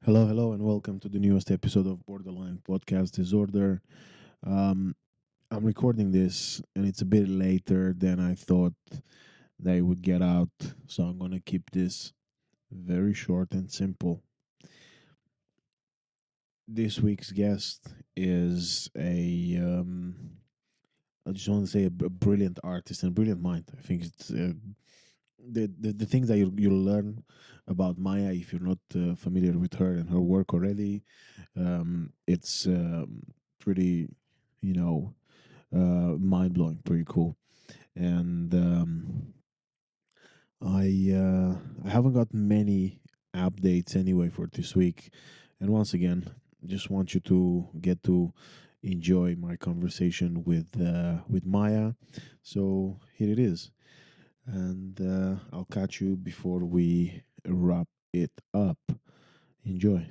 Hello, hello, and welcome to the newest episode of Borderline Podcast Disorder. Um, I'm recording this, and it's a bit later than I thought they would get out, so I'm gonna keep this very short and simple. This week's guest is I just want to say a brilliant artist and a brilliant mind. I think it's the things that you'll learn about Maya if you're not familiar with her and her work already. It's pretty, you know, mind blowing, pretty cool. And I haven't got many updates anyway for this week. And once again, just want you to get to enjoy my conversation with Maya. So here it is, and I'll catch you before we wrap it up. Enjoy.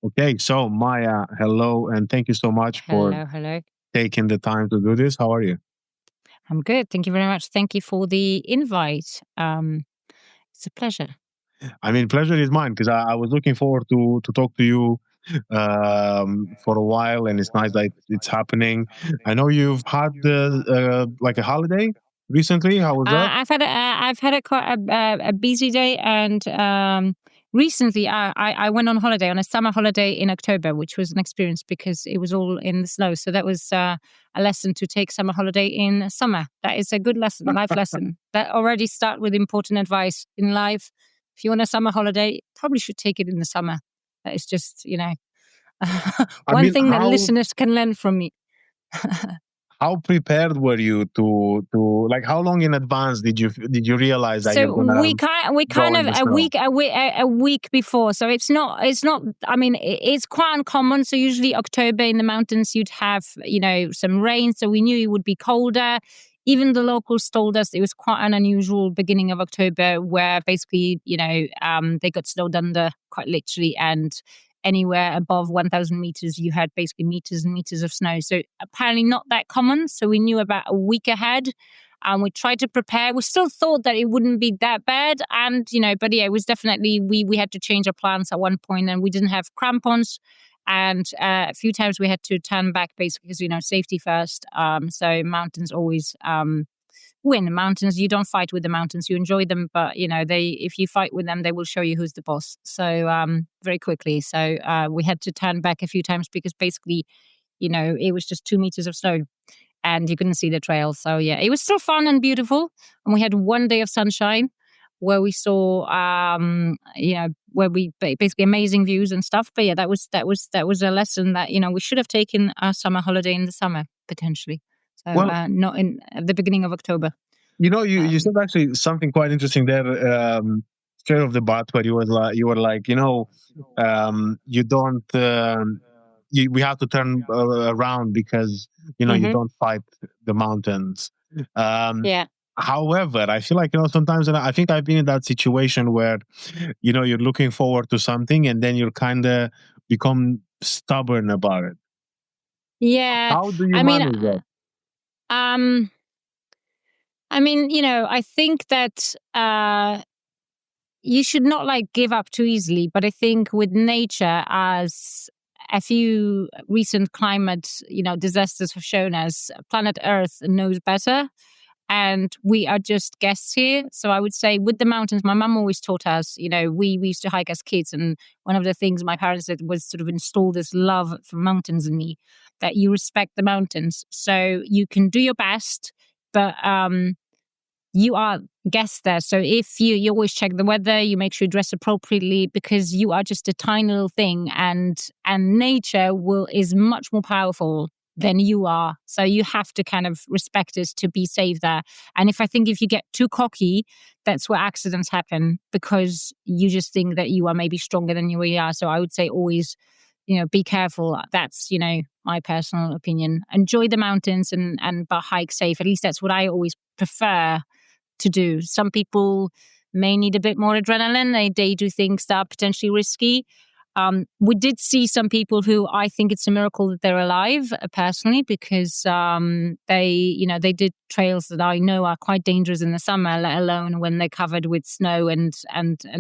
Okay, so Maya, hello, and thank you so much for Hello, hello. taking the time to do this. How are you? I'm good. Thank you very much. Thank you for the invite. It's a pleasure. I mean, pleasure is mine because I was looking forward to talk to you for a while, and it's nice that it's happening. I know you've had like a holiday recently. How was that? I've had a quite a busy day, and recently I went on holiday on a summer holiday in October, which was an experience because it was all in the snow. So that was a lesson to take summer holiday in summer. That is a good lesson, life lesson. That already start with important advice in life. If you want a summer holiday, probably should take it in the summer. That is just I one mean, thing that how listeners can learn from me. how prepared were you to like how long in advance did you realize that you're So gonna we go kind in of the snow? a week before. So it's not. I mean, it's quite uncommon. So usually October in the mountains you'd have some rain. So we knew it would be colder. Even the locals told us it was quite an unusual beginning of October, where basically they got snowed under quite literally, and anywhere above 1,000 meters you had basically meters and meters of snow. So apparently not that common. So we knew about a week ahead. And we tried to prepare. We still thought that it wouldn't be that bad, and but yeah, it was definitely we had to change our plans at one point, and we didn't have crampons, and a few times we had to turn back basically because safety first. So mountains always win. Mountains, you don't fight with the mountains, you enjoy them, but they if you fight with them, they will show you who's the boss. So very quickly, so we had to turn back a few times because basically, it was just 2 meters of snow and you couldn't see the trail. So yeah, it was still fun and beautiful. And we had one day of sunshine where we saw, where we basically amazing views and stuff. But yeah, that was a lesson that we should have taken our summer holiday in the summer potentially. So Well, not in at the beginning of October. you Um, said actually something quite interesting there, straight off the bat, where you were like, you don't we have to turn around because you mhm. don't fight the mountains. Um, Yeah. However, I feel like sometimes, and I think I've been in that situation where you're looking forward to something and then you're kind of become stubborn about it. Yeah. How do you I mean, manage that? um, I think that you should not like give up too easily. But I think with nature, as a few recent climate, disasters have shown us, planet Earth knows better. And we are just guests here. So I would say with the mountains, my mum always taught us, we used to hike as kids. And one of the things my parents did was sort of install this love for mountains in me, that you respect the mountains. So you can do your best, but you are guests there. So if you always check the weather, you make sure you dress appropriately because you are just a tiny little thing, and nature is much more powerful than you are. So you have to kind of respect it to be safe there. And if you get too cocky, that's where accidents happen because you just think that you are maybe stronger than you really are. So I would say always, be careful. That's, my personal opinion. Enjoy the mountains but hike safe. At least that's what I always prefer to do. Some people may need a bit more adrenaline. They do things that are potentially risky. We did see some people who I think it's a miracle that they're alive, personally, because they did trails that I know are quite dangerous in the summer, let alone when they're covered with snow and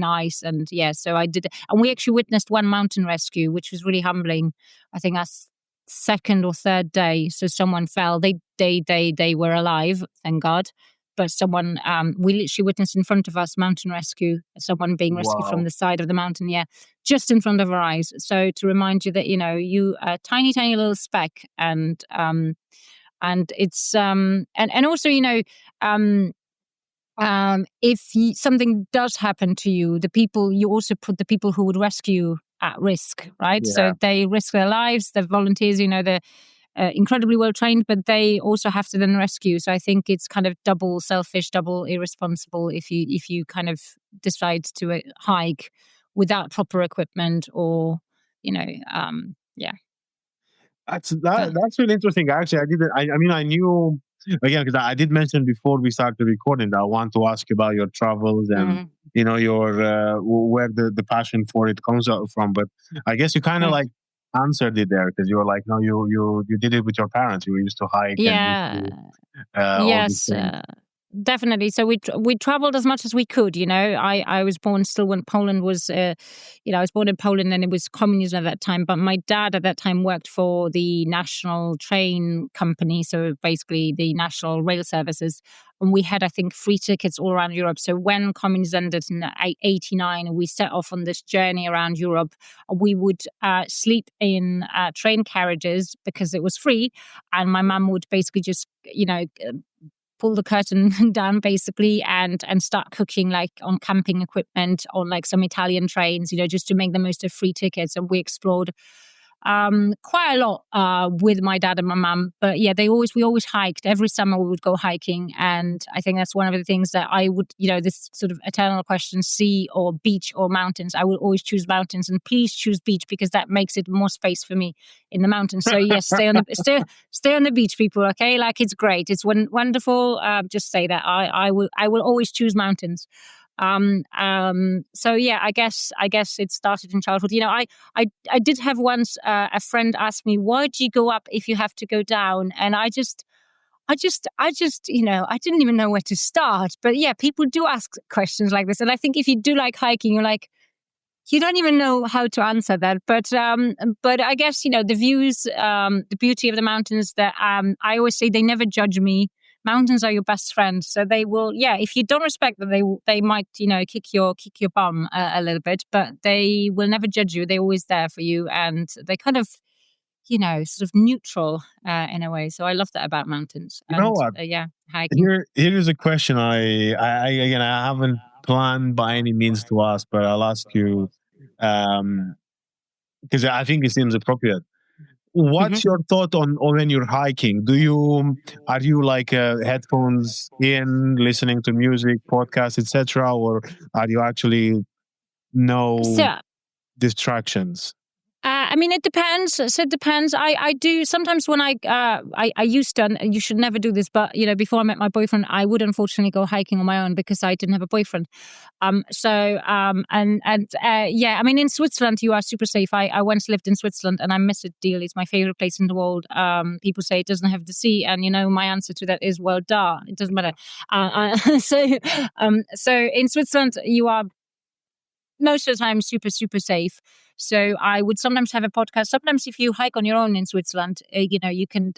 ice. And yeah, so I did, and we actually witnessed one mountain rescue, which was really humbling. I think our second or third day. So someone fell. They were alive, thank God. But someone, we literally witnessed in front of us mountain rescue, someone being rescued from Wow. the side of the mountain. Yeah, just in front of our eyes. So to remind you that you a tiny, tiny little speck, and it's and also if something does happen to you, you also put the people who would rescue at risk, right? Yeah. So they risk their lives. The volunteers, they're incredibly well trained, but they also have to then rescue. So I think it's kind of double selfish, double irresponsible if you kind of decide to hike without proper equipment, or yeah. That's really interesting. Actually, I didn't. I mean, I knew again because I did mention before we started recording that I want to ask you about your travels and your where the passion for it comes out from. But I guess you kind of like answered it there because you were like, no, you did it with your parents. You used to hike and used Yeah. to, all these Yes. things. Definitely. So we traveled as much as we could. I was born still when Poland was, I was born in Poland and it was communism at that time. But my dad at that time worked for the national train company, so basically the national rail services, and we had, I think, free tickets all around Europe. So when communism ended in '89, we set off on this journey around Europe. We would sleep in train carriages because it was free, and my mum would basically just pull the curtain down basically and start cooking like on camping equipment on like some Italian trains, just to make the most of free tickets. And we explored quite a lot with my dad and my mum. But yeah, we always hiked. Every summer we would go hiking. And I think that's one of the things that I would, this sort of eternal question, sea or beach or mountains. I would always choose mountains, and please choose beach because that makes it more space for me in the mountains. So yes, stay on the beach, people. Okay. Like, it's great. It's wonderful. Just say that I will always choose mountains. So yeah, I guess it started in childhood. I did have once a friend ask me, why do you go up if you have to go down? And I just I didn't even know where to start. But yeah, people do ask questions like this, and I think if you do like hiking, you're like, you don't even know how to answer that. But I guess the views, the beauty of the mountains. That I always say, they never judge me. Mountains are your best friend, so they will. Yeah, if you don't respect them, they might kick your bum a little bit, but they will never judge you. They're always there for you, and they kind of sort of neutral in a way. So I love that about mountains. You know what? Yeah, hiking. Here is a question I haven't planned by any means to ask, but I'll ask you because I think it seems appropriate. What's your thought on when you're hiking? Are you like headphones in, listening to music, podcasts, etc., or are you actually no distractions? I mean, it depends. So it depends. I do sometimes when I used to, and you should never do this, but before I met my boyfriend, I would unfortunately go hiking on my own because I didn't have a boyfriend. Yeah, I mean, in Switzerland you are super safe. I once lived in Switzerland and I miss it dearly. It's my favorite place in the world. People say it doesn't have the sea, and my answer to that is, well, duh, it doesn't matter. So in Switzerland you are most of the time super, super safe. So I would sometimes have a podcast. Sometimes if you hike on your own in Switzerland, you can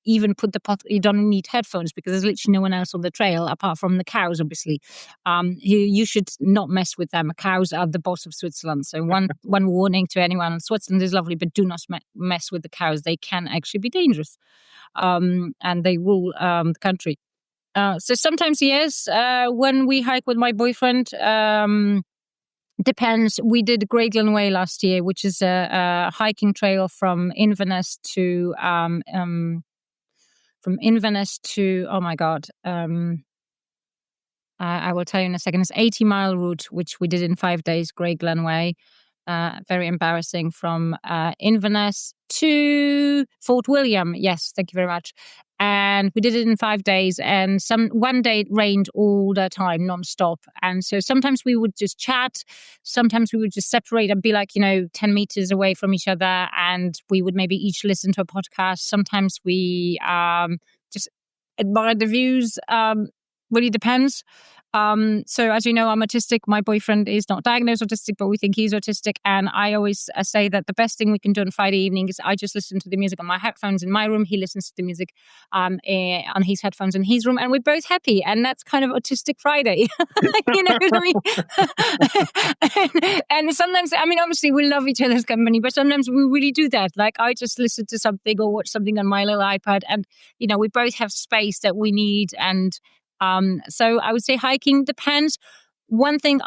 even put you don't need headphones because there's literally no one else on the trail apart from the cows, obviously. You should not mess with them. Cows are the boss of Switzerland. So one warning to anyone: Switzerland is lovely, but do not mess with the cows. They can actually be dangerous. And they rule the country. So sometimes, yes, when we hike with my boyfriend, depends. We did Grey Glen Way last year, which is a hiking trail from Inverness to oh my god, I will tell you in a second. It's 80-mile route, which we did in 5 days. Grey Glen Way, very embarrassing, from Inverness to Fort William. Yes, thank you very much. And we did it in 5 days. And one day it rained all the time, nonstop. And so sometimes we would just chat. Sometimes we would just separate and be like, 10 meters away from each other. And we would maybe each listen to a podcast. Sometimes we just admire the views. Really depends. So as you know, I'm autistic. My boyfriend is not diagnosed autistic, but we think he's autistic. And I always say that the best thing we can do on Friday evening is I just listen to the music on my headphones in my room. He listens to the music on his headphones in his room, and we're both happy. And that's kind of autistic Friday. You know what I mean? and sometimes, obviously we love each other's company, but sometimes we really do that. Like I just listen to something or watch something on my little iPad, and we both have space that we need. And so I would say hiking depends. One thing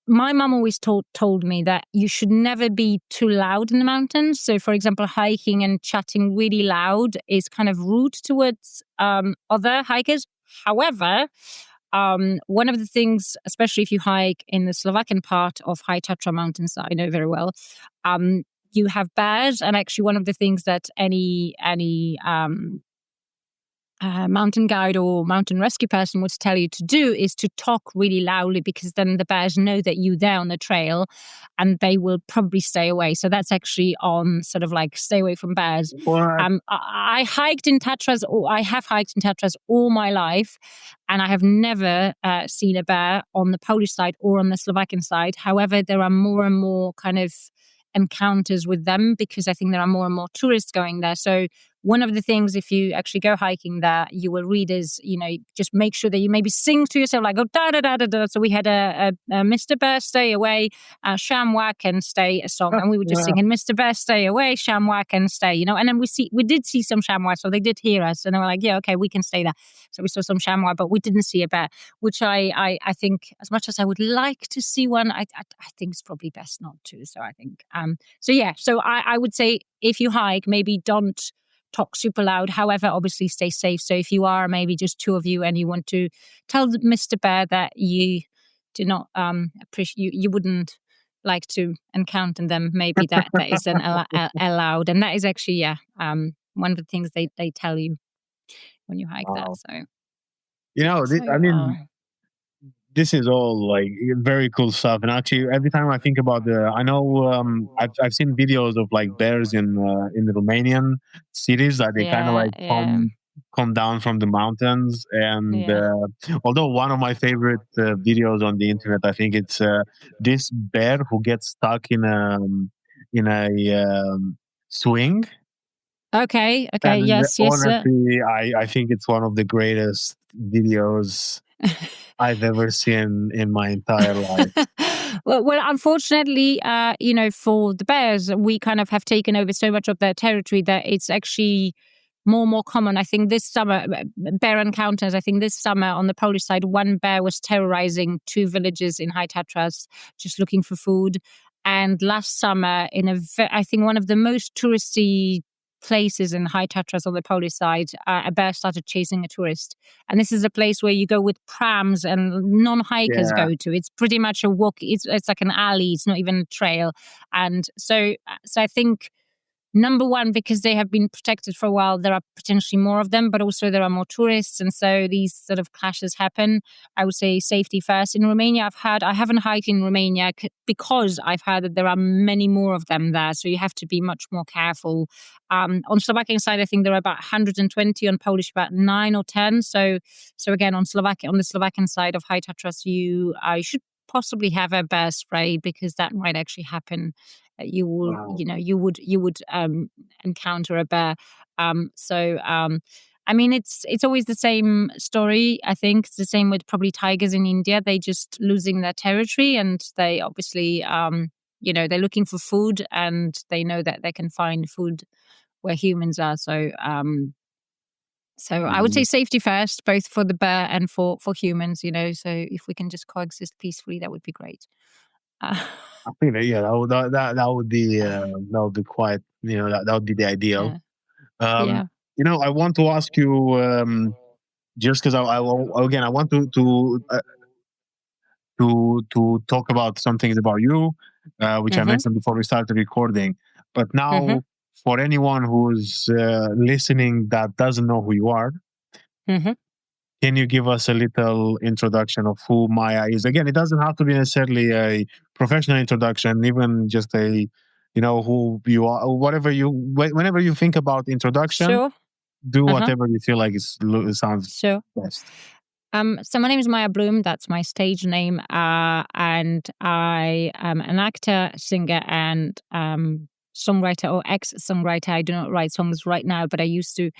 my mom always told me that you should never be too loud in the mountains. So for example, hiking and chatting really loud is kind of rude towards other hikers. However, one of the things, especially if you hike in the Slovakian part of High Tatra Mountains that I know very well, you have bears. And actually one of the things that any mountain guide or mountain rescue person would tell you to do is to talk really loudly, because then the bears know that you're there on the trail and they will probably stay away. So that's actually on sort of like stay away from bears. I hiked in Tatras, or I have hiked in Tatras all my life, and I have never seen a bear on the Polish side or on the Slovakian side. However, there are more and more kind of encounters with them because I think there are more and more tourists going there. So one of the things, if you actually go hiking there, you will read is, just make sure that you maybe sing to yourself, like, oh, da, da, da, da, da. So we had a Mr. Bear, stay away, shamwhack and stay a song. And we were just singing, Mr. Bear, stay away, shamwhack and stay, and then we did see some chamois. So they did hear us and they were like, yeah, okay, we can stay there. So we saw some chamois, but we didn't see a bear, which I think, as much as I would like to see one, I think it's probably best not to. So I think, so I would say if you hike, maybe don't talk super loud. However, obviously stay safe. So if you are maybe just two of you and you want to tell Mr. Bear that you do not appreciate, you wouldn't like to encounter them, maybe that isn't allowed. And that is actually, one of the things they tell you when you hike that. So, this is all like very cool stuff. And actually, every time I think about I've seen videos of like bears in the Romanian cities that they kind of like come down from the mountains. And although one of my favorite videos on the internet, I think it's this bear who gets stuck in a swing. Okay. And yes. Honestly, I think it's one of the greatest videos I've ever seen in my entire life. Well, unfortunately, for the bears, we kind of have taken over so much of their territory that it's actually more and more common. I think this summer, bear encounters, I think this summer on the Polish side, one bear was terrorizing 2 villages in High Tatras, just looking for food. And last summer, I think one of the most touristy places in High Tatras on the Polish side, a bear started chasing a tourist. And this is a place where you go with prams and non-hikers go to. It's pretty much a walk. It's like an alley. It's not even a trail. And so I think, number one, because they have been protected for a while, there are potentially more of them, but also there are more tourists. And so these sort of clashes happen. I would say safety first. In Romania, I haven't hiked in Romania because I've heard that there are many more of them there. So you have to be much more careful. On Slovakian side, I think there are about 120, on Polish about 9 or 10. So again, on the Slovakian side of High Tatras, you should possibly have a bear spray, because that might actually happen. You will, you would encounter a bear. It's always the same story. I think it's the same with probably tigers in India. They just losing their territory, and they obviously, they're looking for food, and they know that they can find food where humans are. So I would say safety first, both for the bear and for humans. So if we can just coexist peacefully, that would be great. I think that would be quite, that would be the ideal. I want to ask you, just because I want to talk about some things about you, which I mentioned before we started recording. But now, for anyone who's listening that doesn't know who you are, Mm-hmm. can you give us a little introduction of who Maja is? Again, it doesn't have to be necessarily a professional introduction, even just a, who you are, whatever whenever you think about introduction, Sure. do whatever you feel like sounds Sure. best. So my name is Maja Bloom. That's my stage name, and I am an actor, singer, and songwriter or ex-songwriter. I do not write songs right now, but I used to,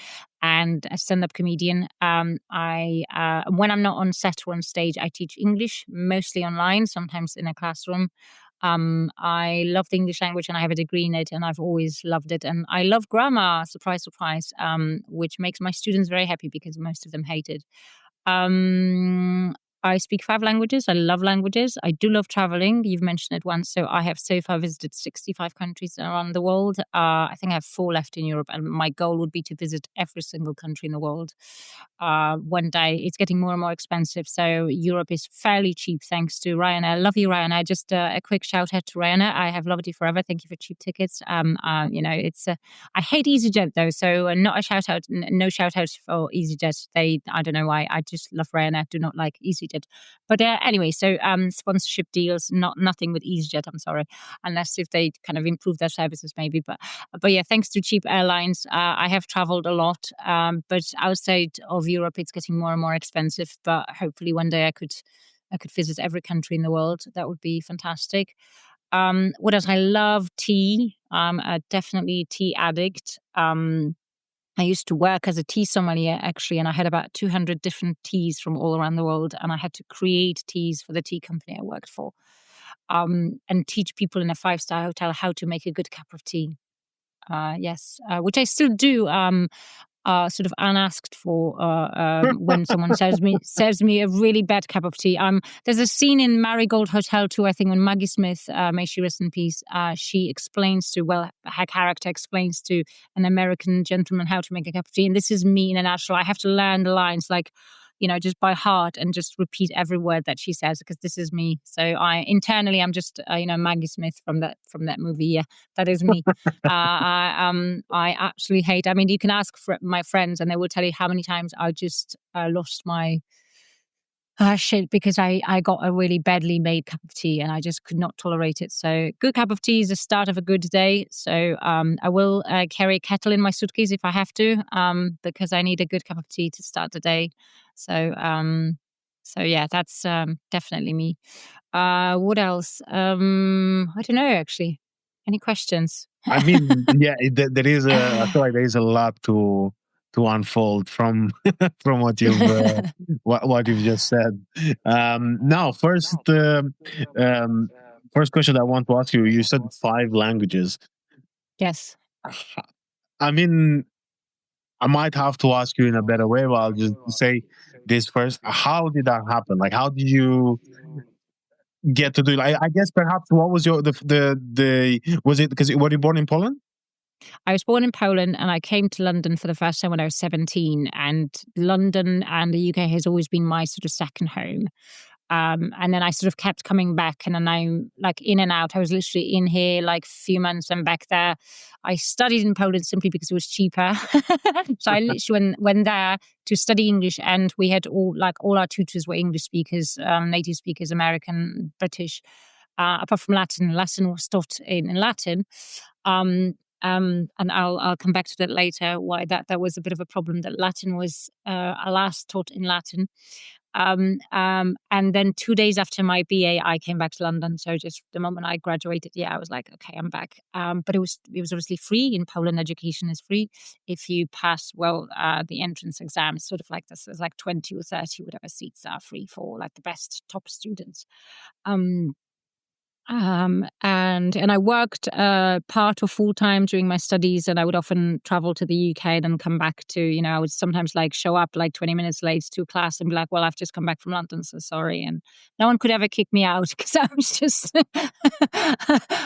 and a stand-up comedian. I when I'm not on set or on stage, I teach English, mostly online, sometimes in a classroom. I love the English language and I have a degree in it and I've always loved it. And I love grammar, surprise, surprise, which makes my students very happy because most of them hate it. I speak 5 languages. I love languages. I do love traveling. You've mentioned it once. So I have so far visited 65 countries around the world. I think I have 4 left in Europe. And my goal would be to visit every single country in the world. One day it's getting more and more expensive. So Europe is fairly cheap thanks to Ryanair. I love you, Ryanair. Just a quick shout out to Ryanair. I have loved you forever. Thank you for cheap tickets. It's I hate EasyJet though. So not a shout out, no shout out for EasyJet. I don't know why. I just love Ryanair. Do not like EasyJet. But anyway, so sponsorship deals, nothing with EasyJet, I'm sorry, unless if they kind of improve their services maybe. But yeah, thanks to cheap airlines, I have traveled a lot. But outside of Europe, it's getting more and more expensive. But hopefully one day I could visit every country in the world. That would be fantastic. What else? I love tea. I'm definitely a tea addict. I used to work as a tea sommelier, actually, and I had about 200 different teas from all around the world, and I had to create teas for the tea company I worked for, and teach people in a 5-star hotel how to make a good cup of tea. Yes, which I still do. Sort of unasked for when someone serves me a really bad cup of tea. There's a scene in Marigold Hotel too, I think, when Maggie Smith, may she rest in peace, she explains to, her character explains to an American gentleman how to make a cup of tea. And this is me in a nutshell. I have to learn the lines like, just by heart and just repeat every word that she says because this is me. So I'm just, Maggie Smith from that movie. Yeah, that is me. I absolutely hate. I mean, you can ask for my friends and they will tell you how many times I just lost my shit because I got a really badly made cup of tea and I just could not tolerate it. So good cup of tea is the start of a good day. So I will carry a kettle in my suitcase if I have to because I need a good cup of tea to start the day. So yeah, that's definitely me. What else? I don't know actually. Any questions? I mean, yeah, there is I feel like there is a lot to unfold from from what you've what you've just said. Now, first question I want to ask you. You said 5 languages. Yes. I mean, I might have to ask you in a better way, but I'll just say this first. How did that happen? Like, how did you get to do it? I guess perhaps what was your was it because were you born in Poland? I was born in Poland and I came to London for the first time when I was 17. And London and the UK has always been my sort of second home. And then I sort of kept coming back and then I'm like in and out. I was literally in here like a few months and back there. I studied in Poland simply because it was cheaper. So I literally went there to study English and we had all our tutors were English speakers, native speakers, American, British, apart from Latin. Latin was taught in Latin. And I'll come back to that later, why that was a bit of a problem, that Latin was alas taught in Latin. And then 2 days after my BA, I came back to London. So just the moment I graduated, I was like, okay, I'm back. But it was obviously free. In Poland, education is free. If you pass, the entrance exam, sort of like this, there's like 20 or 30, whatever seats are free for like the best top students. And I worked part or full time during my studies, and I would often travel to the UK and then come back to, I would sometimes like show up like 20 minutes late to class and be like, well, I've just come back from London, so sorry. And no one could ever kick me out because I was just,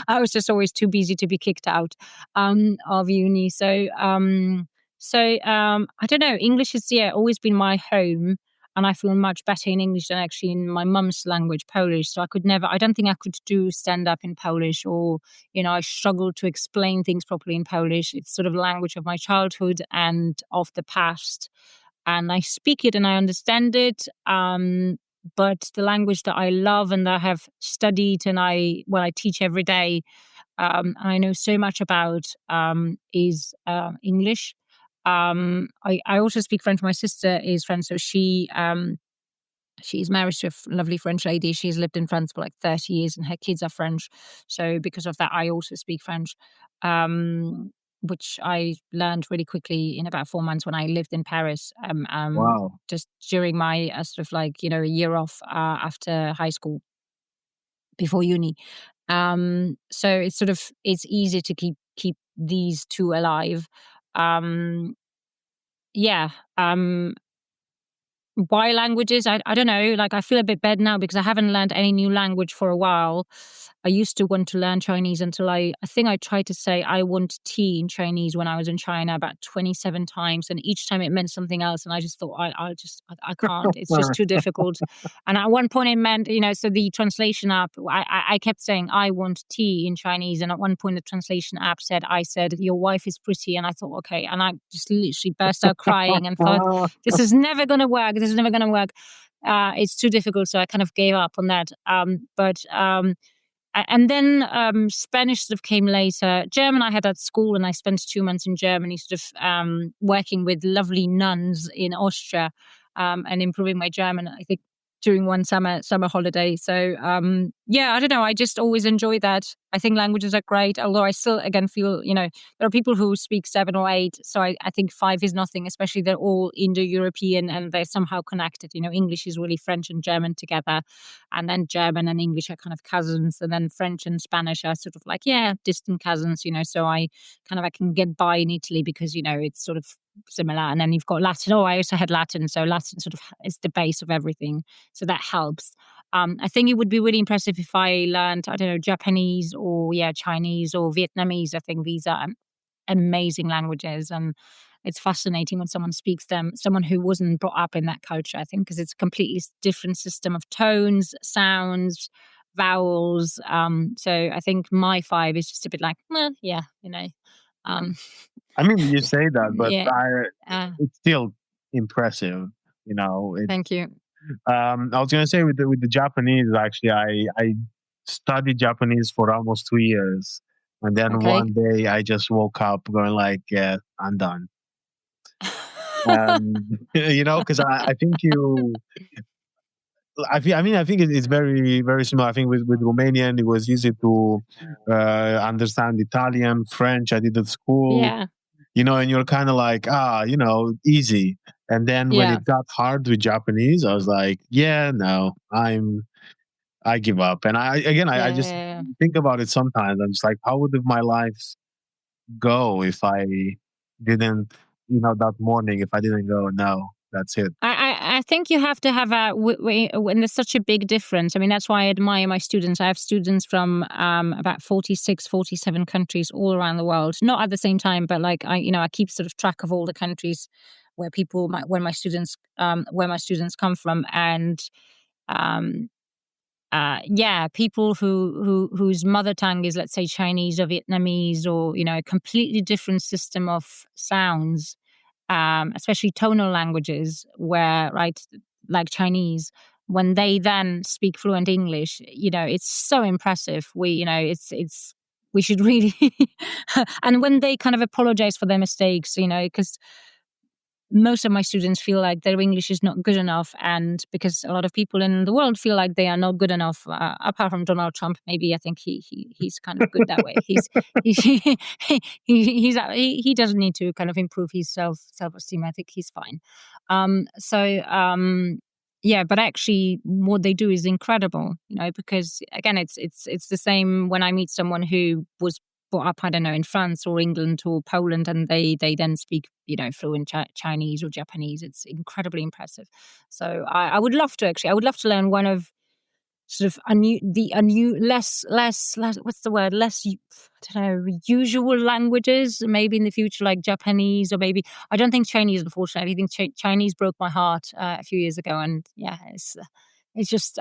I was just always too busy to be kicked out of uni. So I don't know. English has always been my home. and I feel much better in English than actually in my mum's language, Polish. So I don't think I could do stand up in Polish, or, I struggle to explain things properly in Polish. It's sort of language of my childhood and of the past. And I speak it and I understand it. But the language that I love and that I have studied and I teach every day, and I know so much about, is English. I also speak French. My sister is French, so she's married to a lovely French lady. She's lived in France for like 30 years and her kids are French. So because of that, I also speak French, which I learned really quickly in about 4 months when I lived in Paris, Wow. just during my sort of like, a year off after high school, before uni. So it's easy to keep these two alive. Um, yeah. Why languages? I don't know. Like, I feel a bit bad now because I haven't learned any new language for a while. I used to want to learn Chinese until I think I tried to say I want tea in Chinese when I was in China about 27 times. And each time it meant something else. And I just thought, I can't. It's just too difficult. And at one point it meant, so the translation app, I kept saying, I want tea in Chinese. And at one point the translation app I said, your wife is pretty. And I thought, okay. And I just literally burst out crying and thought, this is never going to work. This is never going to work. It's too difficult. So I kind of gave up on that. And then Spanish sort of came later. German I had at school, and I spent 2 months in Germany sort of working with lovely nuns in Austria, and improving my German, I think, during one summer holiday. So I don't know. I just always enjoy that. I think languages are great, although I still, again, feel, there are people who speak 7 or 8. So I think 5 is nothing, especially they're all Indo-European and they're somehow connected. English is really French and German together. And then German and English are kind of cousins. And then French and Spanish are sort of like, distant cousins, So I can get by in Italy because, it's sort of similar. And then you've got Latin. Oh, I also had Latin. So Latin sort of is the base of everything. So that helps. I think it would be really impressive if I learned, I don't know, Japanese or Chinese or Vietnamese. I think these are amazing languages, and it's fascinating when someone speaks them, someone who wasn't brought up in that culture, I think, because it's a completely different system of tones, sounds, vowels. So I think my 5 is just a bit like, well, Um, I mean, you say that, but yeah. it's still impressive. It's, Thank you. I was gonna say with the Japanese, actually, I studied Japanese for almost 2 years, and then Okay. one day I just woke up going like, yeah, I'm done. Because I think I think it's very, very similar. I think with Romanian, it was easy to understand Italian, French. I did at school. Yeah. And you're kind of like, easy. And then when it got hard with Japanese, I was like, yeah, no, I give up. And I just think about it sometimes. I'm just like, how would my life go if I didn't, that morning, if I didn't go, no, that's it. I think you have to have when there's such a big difference. I mean, that's why I admire my students. I have students from about 46, 47 countries all around the world. Not at the same time, but like I keep sort of track of all the countries where my students come from, and people whose mother tongue is, let's say, Chinese or Vietnamese, or a completely different system of sounds. Especially tonal languages, like Chinese, when they then speak fluent English, it's so impressive. We should really, and when they kind of apologize for their mistakes, because most of my students feel like their English is not good enough, and because a lot of people in the world feel like they are not good enough, apart from Donald Trump, maybe. I think he's kind of good that way. He doesn't need to kind of improve his self-esteem. I think he's fine. But actually what they do is incredible, because again, it's the same when I meet someone who was brought up, I don't know, in France or England or Poland, and they then speak, fluent Chinese or Japanese. It's incredibly impressive. So I would love to learn one of sort of less what's the word, less, I don't know, usual languages maybe in the future, like Japanese, or maybe, I don't think Chinese, unfortunately. I think Chinese broke my heart a few years ago, and yeah, it's just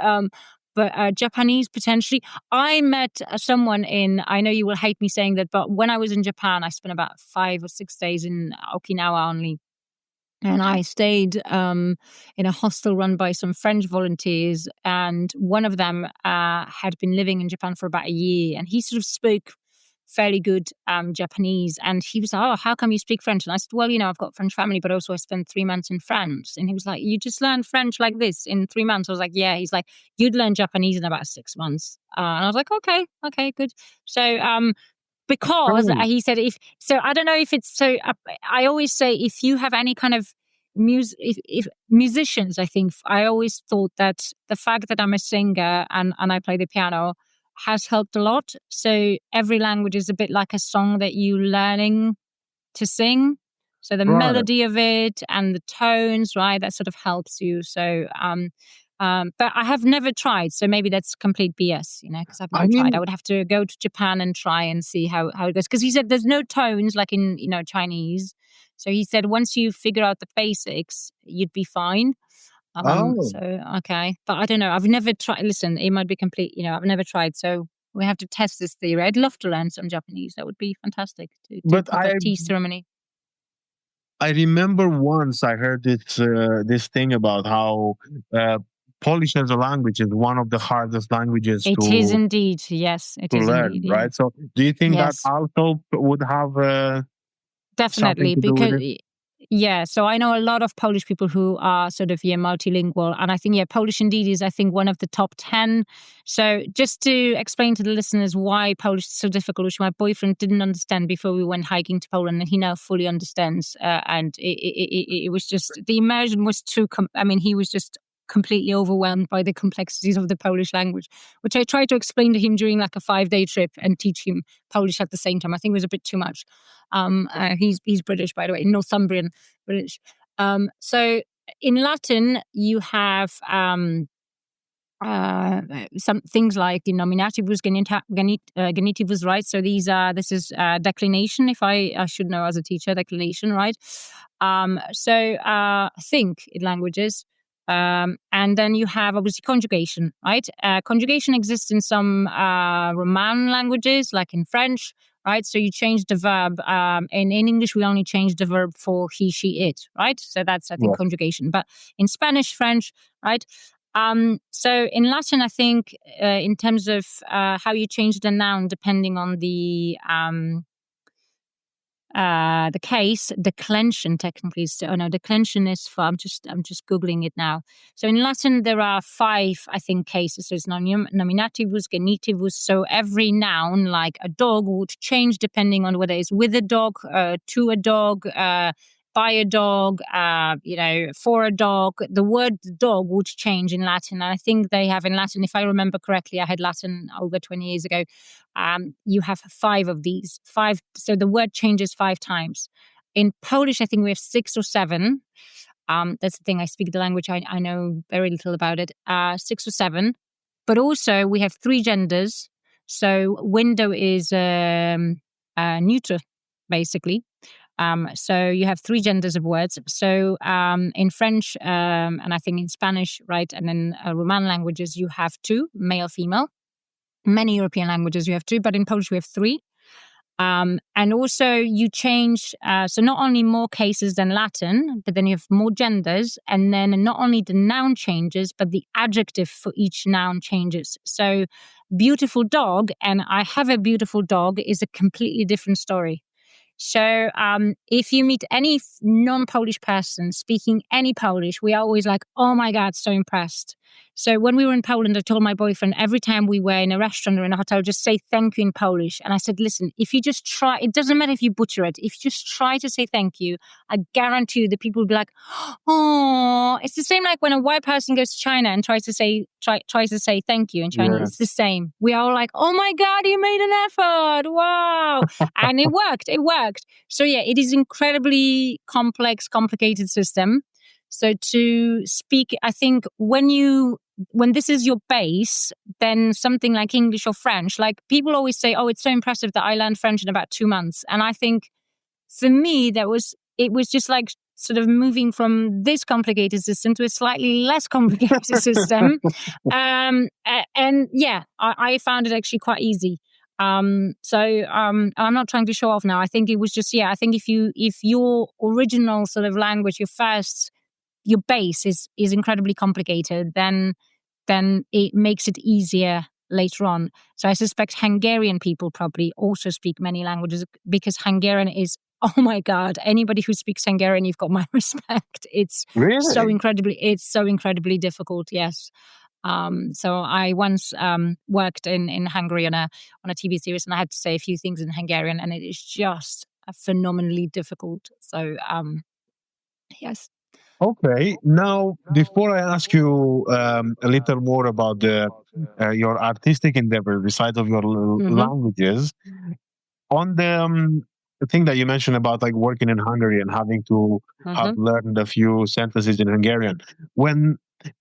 but Japanese potentially. I met someone I know you will hate me saying that, but when I was in Japan, I spent about 5 or 6 days in Okinawa only. And I stayed in a hostel run by some French volunteers, and one of them had been living in Japan for about a year, and he sort of spoke fairly good Japanese. And he was like, "Oh, how come you speak French?" And I said, "Well, I've got French family, but also I spent 3 months in France." And he was like, "You just learned French like this in 3 months?" I was like, "Yeah." He's like, "You'd learn Japanese in about 6 months." And I was like, okay, good. So because Oh, he said, I don't know if it's so. I always say, if you have any kind of if musicians, I think I always thought that the fact that I'm a singer and I play the piano has helped a lot. So every language is a bit like a song that you're learning to sing. So the right. melody of it and the tones, right, that sort of helps you. So but I have never tried, so maybe that's complete BS, because I've I never tried. I mean, would have to go to Japan and try and see how it goes. Because he said there's no tones like in Chinese. So he said once you figure out the basics, you'd be fine. oh, So okay, but I don't know. I've never tried. Listen, it might be complete. I've never tried. So we have to test this theory. I'd love to learn some Japanese. That would be fantastic to but have that tea ceremony. I remember once I heard this thing about how uh, Polish as a language is one of the hardest languages It is indeed. Yes, it to is learn, indeed. Yeah. right? So, do you think that Yes. also would have something Definitely, to do with because it? yeah, so I know a lot of Polish people who are sort of multilingual, and I think Polish indeed is, I think, one of the top 10. So just to explain to the listeners why Polish is so difficult, which my boyfriend didn't understand before we went hiking to Poland, and he now fully understands. And it was just, the immersion was too. He was just completely overwhelmed by the complexities of the Polish language, which I tried to explain to him during like a 5-day trip and teach him Polish at the same time. I think it was a bit too much. He's British, by the way, Northumbrian British. So in Latin, you have some things like the nominativus, genitivus, right? So this is declination. If I should know as a teacher, declination, right? Think in languages. And then you have obviously conjugation, right? Conjugation exists in some Roman languages, like in French, right? So you change the verb. In English, we only change the verb for he, she, it, right? So that's, I think, Yes. conjugation. But in Spanish, French, right? So in Latin, I think in terms of how you change the noun depending on the case, declension technically is, declension is for, I'm just googling it now. So in Latin there are 5, I think, cases. So it's nominativus, genitivus. So every noun, like a dog, would change depending on whether it's with a dog, to a dog, by a dog, for a dog. The word dog would change in Latin. And I think they have in Latin, if I remember correctly, I had Latin over 20 years ago. You have 5 of these. 5. So the word changes 5 times. In Polish, I think we have 6 or 7. That's the thing. I speak the language. I know very little about it. 6 or 7. But also we have 3 genders. So window is neuter, basically. So you have 3 genders of words. So in French, and I think in Spanish, right, and in Roman languages, you have 2, male, female. Many European languages you have 2, but in Polish we have 3. And also you change, so not only more cases than Latin, but then you have more genders, and then not only the noun changes, but the adjective for each noun changes. So beautiful dog and I have a beautiful dog is a completely different story. So if you meet any non-Polish person speaking any Polish, we are always like, oh my God, so impressed. So when we were in Poland, I told my boyfriend every time we were in a restaurant or in a hotel, just say thank you in Polish. And I said, listen, if you just try, it doesn't matter if you butcher it. If you just try to say thank you, I guarantee you the people will be like, oh, it's the same like when a white person goes to China and tries to say thank you in Chinese. Yeah. It's the same. We are all like, oh my God, you made an effort. Wow. And it worked. It worked. So yeah, it is incredibly complex, complicated system. So to speak, I think when you when this is your base, then something like English or French, like people always say, oh, it's so impressive that I learned French in about 2 months. And I think for me, it was just like sort of moving from this complicated system to a slightly less complicated system. And yeah, I found it actually quite easy. So I'm not trying to show off now. I think it was just, I think if your original sort of language, your base is incredibly complicated, then it makes it easier later on. So I suspect Hungarian people probably also speak many languages, because Hungarian is, oh my God, anybody who speaks Hungarian, you've got my respect. It's Really? so incredibly difficult. Yes. So I once worked in Hungary on a TV series, and I had to say a few things in Hungarian, and it is just phenomenally difficult. So yes. Okay. Now, before I ask you a little more about your artistic endeavor besides of your languages, on the thing that you mentioned about like working in Hungary and having to have learned a few sentences in Hungarian, when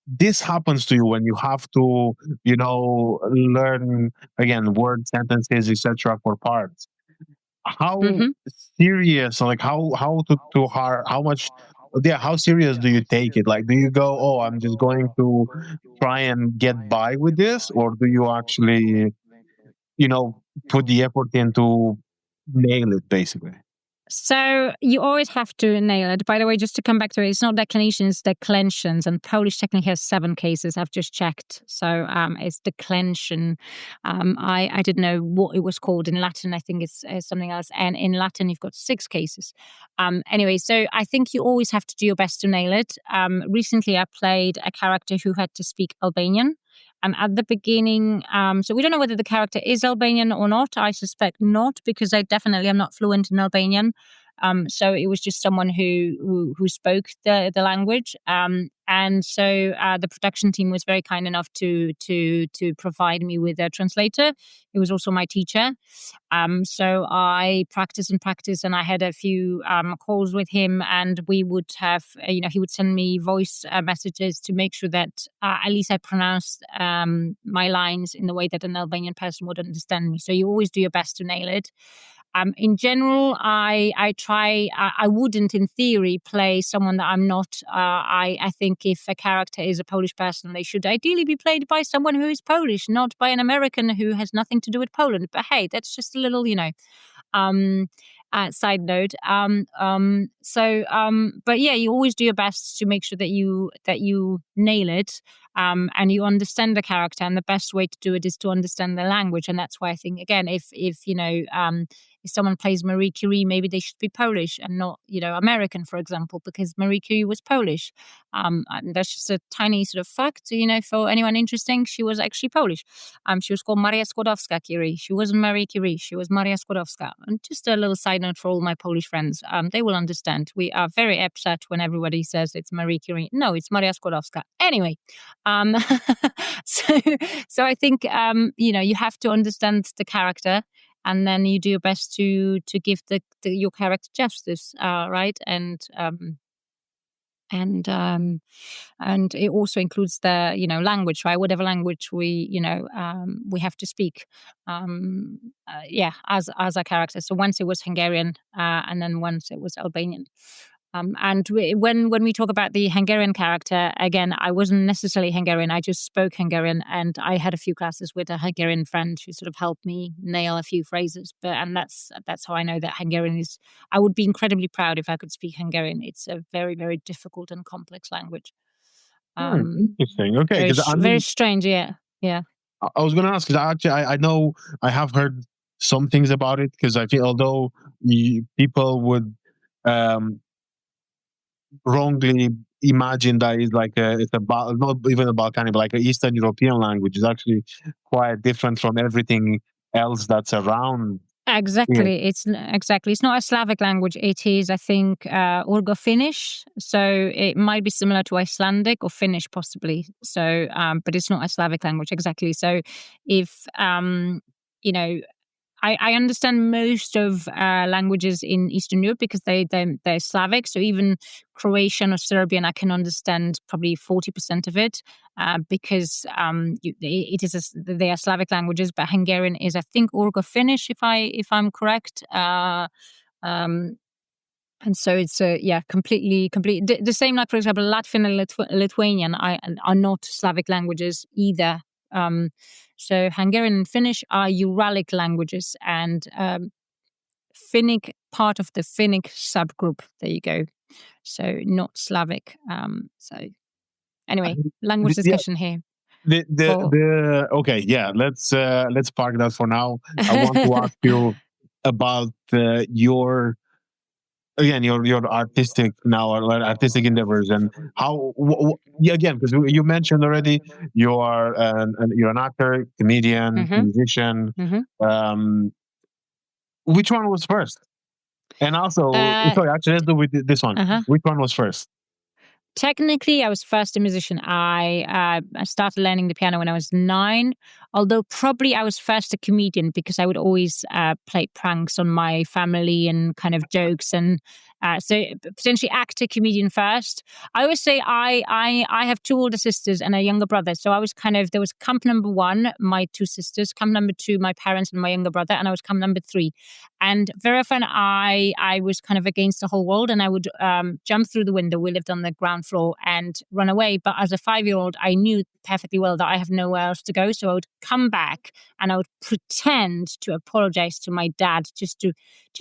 this happens to you, when you have to, learn again word sentences, etc., for parts, how serious, like how to hard, how much, yeah, how serious do you take it? Like, do you go, oh, I'm just going to try and get by with this, or do you actually, put the effort in to nail it, basically? So you always have to nail it. By the way, just to come back to it, it's not declension, it's declensions. And Polish technically has 7 cases. I've just checked. So it's declension. I didn't know what it was called in Latin. I think it's something else. And in Latin, you've got 6 cases. Anyway, so I think you always have to do your best to nail it. Recently, I played a character who had to speak Albanian. At the beginning, so we don't know whether the character is Albanian or not. I suspect not, because I definitely am not fluent in Albanian. So it was just someone who spoke the language. And so the production team was very kind enough to provide me with a translator. He was also my teacher. So I practiced, and I had a few calls with him, and we would have, he would send me voice messages to make sure that at least I pronounced my lines in the way that an Albanian person would understand me. So you always do your best to nail it. In general, I try. I wouldn't, in theory, play someone that I'm not. I think if a character is a Polish person, they should ideally be played by someone who is Polish, not by an American who has nothing to do with Poland. But hey, that's just a little, side note. But yeah, you always do your best to make sure that you nail it, and you understand the character. And the best way to do it is to understand the language. And that's why I think, again, if if someone plays Marie Curie, maybe they should be Polish and not, American, for example, because Marie Curie was Polish. And that's just a tiny sort of fact, for anyone interesting. She was actually Polish. She was called Maria Skłodowska-Curie. She wasn't Marie Curie. She was Maria Skłodowska. And just a little side note for all my Polish friends. They will understand. We are very upset when everybody says it's Marie Curie. No, it's Maria Skłodowska. Anyway, so I think, you have to understand the character, and then you do your best to give your character justice, right? And it also includes the language, right? Whatever language we have to speak, as a character. So once it was Hungarian, and then once it was Albanian. And when we talk about the Hungarian character, again, I wasn't necessarily Hungarian. I just spoke Hungarian, and I had a few classes with a Hungarian friend who sort of helped me nail a few phrases. And that's how I know that Hungarian is. I would be incredibly proud if I could speak Hungarian. It's a very, very difficult and complex language. Interesting. Okay, because very strange. Yeah. I was going to ask, because I know I have heard some things about it, because I feel although people would wrongly imagine that it's like not even a Balkanic, but like an Eastern European language, is actually quite different from everything else that's around. Exactly. It's not a Slavic language. It is, I think, Urgo-Finnish. So it might be similar to Icelandic or Finnish, possibly. So, but it's not a Slavic language exactly. So, if I understand most of languages in Eastern Europe because they're Slavic. So even Croatian or Serbian, I can understand probably 40% of it because they are Slavic languages. But Hungarian is, I think, Finnish, if I'm correct. And so it's completely the same. Like for example, Latvian and Lithuanian are not Slavic languages either. So Hungarian and Finnish are Uralic languages, and Finnic part of the Finnic subgroup. There you go. So not Slavic. So anyway, language Yeah. discussion here. Okay, yeah. Let's park that for now. I want to ask you about your artistic now or artistic endeavors and how again, because you mentioned already you're an actor, comedian, musician. Which one was first? And also, sorry, actually, let's do with this one. Which one was first? Technically, I was first a musician. I started learning the piano when I was 9, although probably I was first a comedian because I would always play pranks on my family and kind of jokes. And so potentially actor, comedian first. I always say I have 2 older sisters and a younger brother. So I was there was camp number 1, my 2 sisters, camp number 2, my parents and my younger brother, and I was camp number 3. And very often I was kind of against the whole world and I would jump through the window. We lived on the ground floor and run away. But as a 5-year-old, I knew perfectly well that I have nowhere else to go. So I would come back and I would pretend to apologize to my dad just to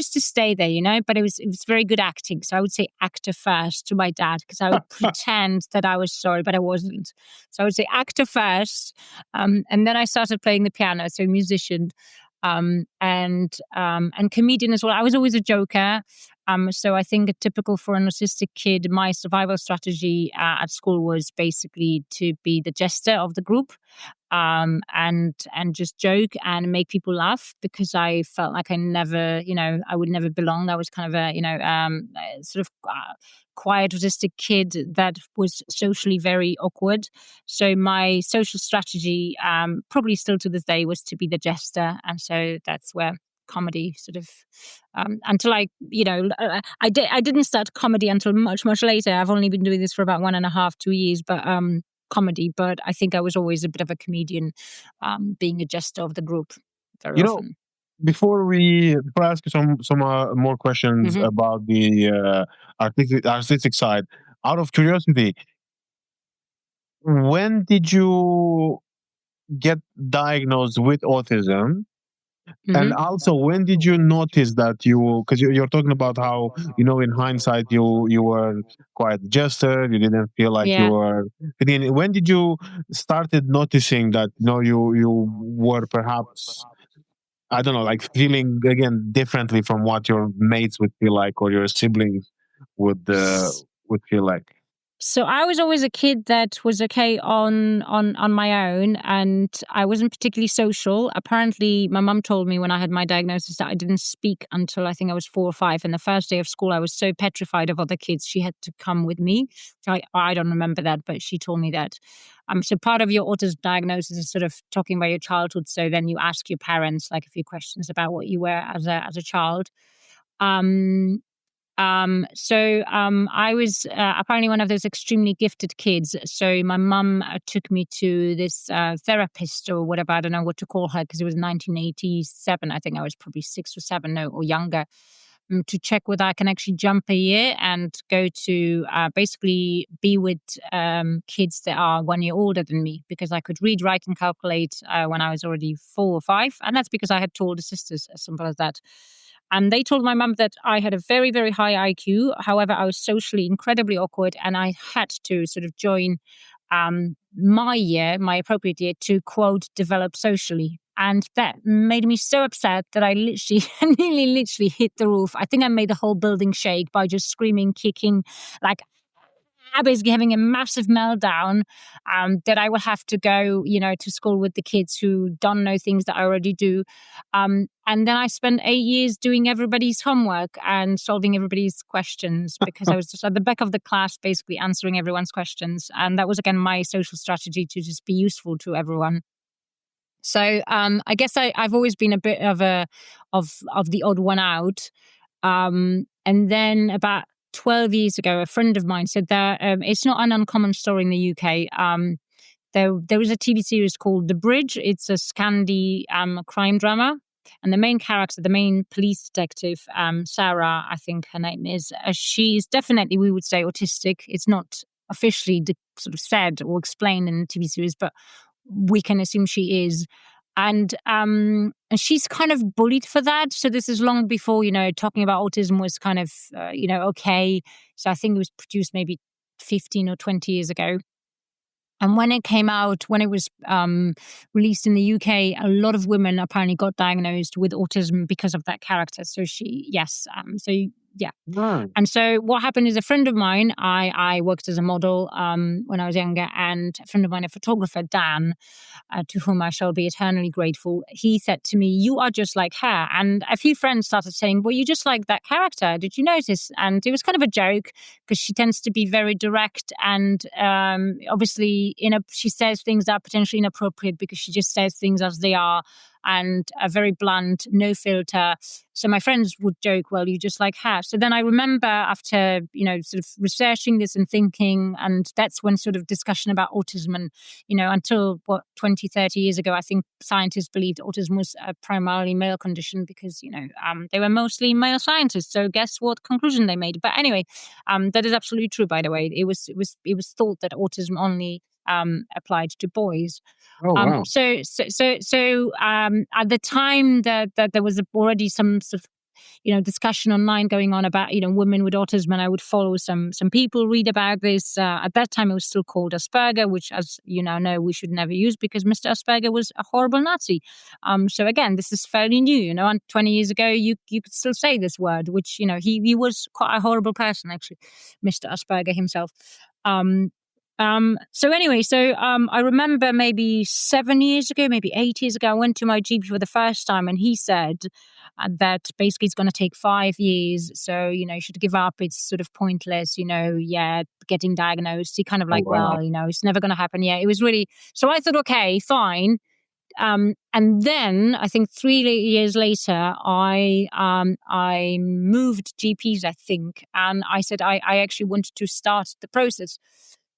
stay there, But it was very good acting. So I would say actor first to my dad because I would pretend that I was sorry, but I wasn't. So I would say actor first. And then I started playing the piano, so musician. And comedian as well. I was always a joker. So I think typical for an autistic kid, my survival strategy at school was basically to be the jester of the group, and just joke and make people laugh because I felt like I would never belong. I was kind of a sort of quiet autistic kid that was socially very awkward. So my social strategy, probably still to this day, was to be the jester, and so that's where comedy sort of until I didn't start comedy until much later. I've only been doing this for about 1.5-2 years, but comedy. But I think I was always a bit of a comedian, being a jester of the group very often. Before I ask you some more questions about the artistic side, out of curiosity, when did you get diagnosed with autism? And also, when did you notice that because you're talking about how, in hindsight, you were quite jester, you didn't feel like you were. When did you started noticing that, you were perhaps, I don't know, like feeling again differently from what your mates would feel like or your siblings would feel like? So I was always a kid that was okay on my own, and I wasn't particularly social. Apparently, my mum told me when I had my diagnosis that I didn't speak until I think I was 4 or 5. And the first day of school, I was so petrified of other kids, she had to come with me. So I don't remember that, but she told me that. So part of your autism diagnosis is sort of talking about your childhood. So then you ask your parents like a few questions about what you were as a child. I was apparently one of those extremely gifted kids. So my mum took me to this therapist or whatever. I don't know what to call her because it was 1987. I think I was probably 6 or 7 or younger. To check whether I can actually jump a year and go to basically be with kids that are 1 year older than me, because I could read, write, and calculate when I was already 4 or 5. And that's because I had 2 older sisters, as simple as that. And they told my mum that I had a very, very high IQ. However, I was socially incredibly awkward, and I had to sort of join my appropriate year to, quote, develop socially. And that made me so upset that I nearly literally hit the roof. I think I made the whole building shake by just screaming, kicking, like basically having a massive meltdown, that I will have to go, to school with the kids who don't know things that I already do. And then I spent 8 years doing everybody's homework and solving everybody's questions because I was just at the back of the class, basically answering everyone's questions. And that was, again, my social strategy to just be useful to everyone. So I guess I've always been a bit of the odd one out. And then about 12 years ago, a friend of mine said that it's not an uncommon story in the UK. There was a TV series called The Bridge. It's a Scandi crime drama. And the main character, the main police detective, Sarah, I think her name is, she's definitely, we would say, autistic. It's not officially sort of said or explained in the TV series, but we can assume she is. And she's kind of bullied for that. So this is long before, talking about autism was kind of, okay. So I think it was produced maybe 15 or 20 years ago. And when it came out, when it was released in the UK, a lot of women apparently got diagnosed with autism because of that character. So yeah. Right. And so what happened is a friend of mine, I worked as a model when I was younger, and a friend of mine, a photographer, Dan, to whom I shall be eternally grateful, he said to me, "You are just like her." And a few friends started saying, "Well, you just like that character. Did you notice?" And it was kind of a joke because she tends to be very direct and obviously she says things that are potentially inappropriate because she just says things as they are, and a very blunt, no filter. So my friends would joke, "Well, you just like her." So then I remember after, sort of researching this and thinking, and that's when sort of discussion about autism and, until 20, 30 years ago, I think scientists believed autism was a primarily male condition because, they were mostly male scientists. So guess what conclusion they made? But anyway, that is absolutely true, by the way. It was thought that autism only applied to boys. Oh, wow. So at the time that there was already some sort of discussion online going on about women with autism, and I would follow some people, read about this. At that time, it was still called Asperger, which, as you now know, we should never use because Mr. Asperger was a horrible Nazi. So again, this is fairly new. And 20 years ago, you could still say this word, which he was quite a horrible person, actually, Mr. Asperger himself. So anyway, I remember maybe 7 years ago, maybe 8 years ago, I went to my GP for the first time, and he said that basically it's going to take 5 years. So, you should give up. It's sort of pointless, getting diagnosed. He kind of like, wow. well, it's never going to happen. Yeah, it was really, so I thought, okay, fine. And then I think 3 years later, I moved GPs, I think, and I said I actually wanted to start the process.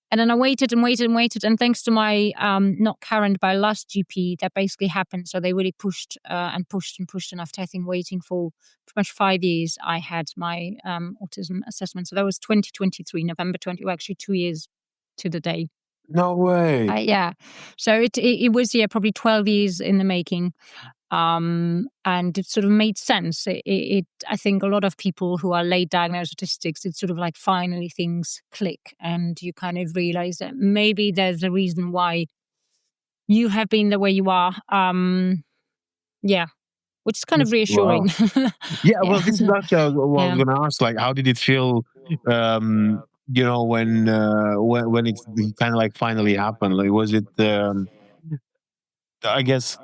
And then I waited and waited and waited. And thanks to my not current but last GP, that basically happened. So they really pushed and pushed and pushed. And after I think waiting for pretty much 5 years, I had my autism assessment. So that was 2023, November 20, well, actually 2 years to the day. No way. Yeah. So it was, probably 12 years in the making. And it sort of made sense. I think a lot of people who are late diagnosed autistics, it's sort of like finally things click and you kind of realize that maybe there's a reason why you have been the way you are. Which is kind of reassuring. Wow. Yeah, well, this is actually what I was going to ask. Like, how did it feel, when it kind of like finally happened? Like, was it, I guess,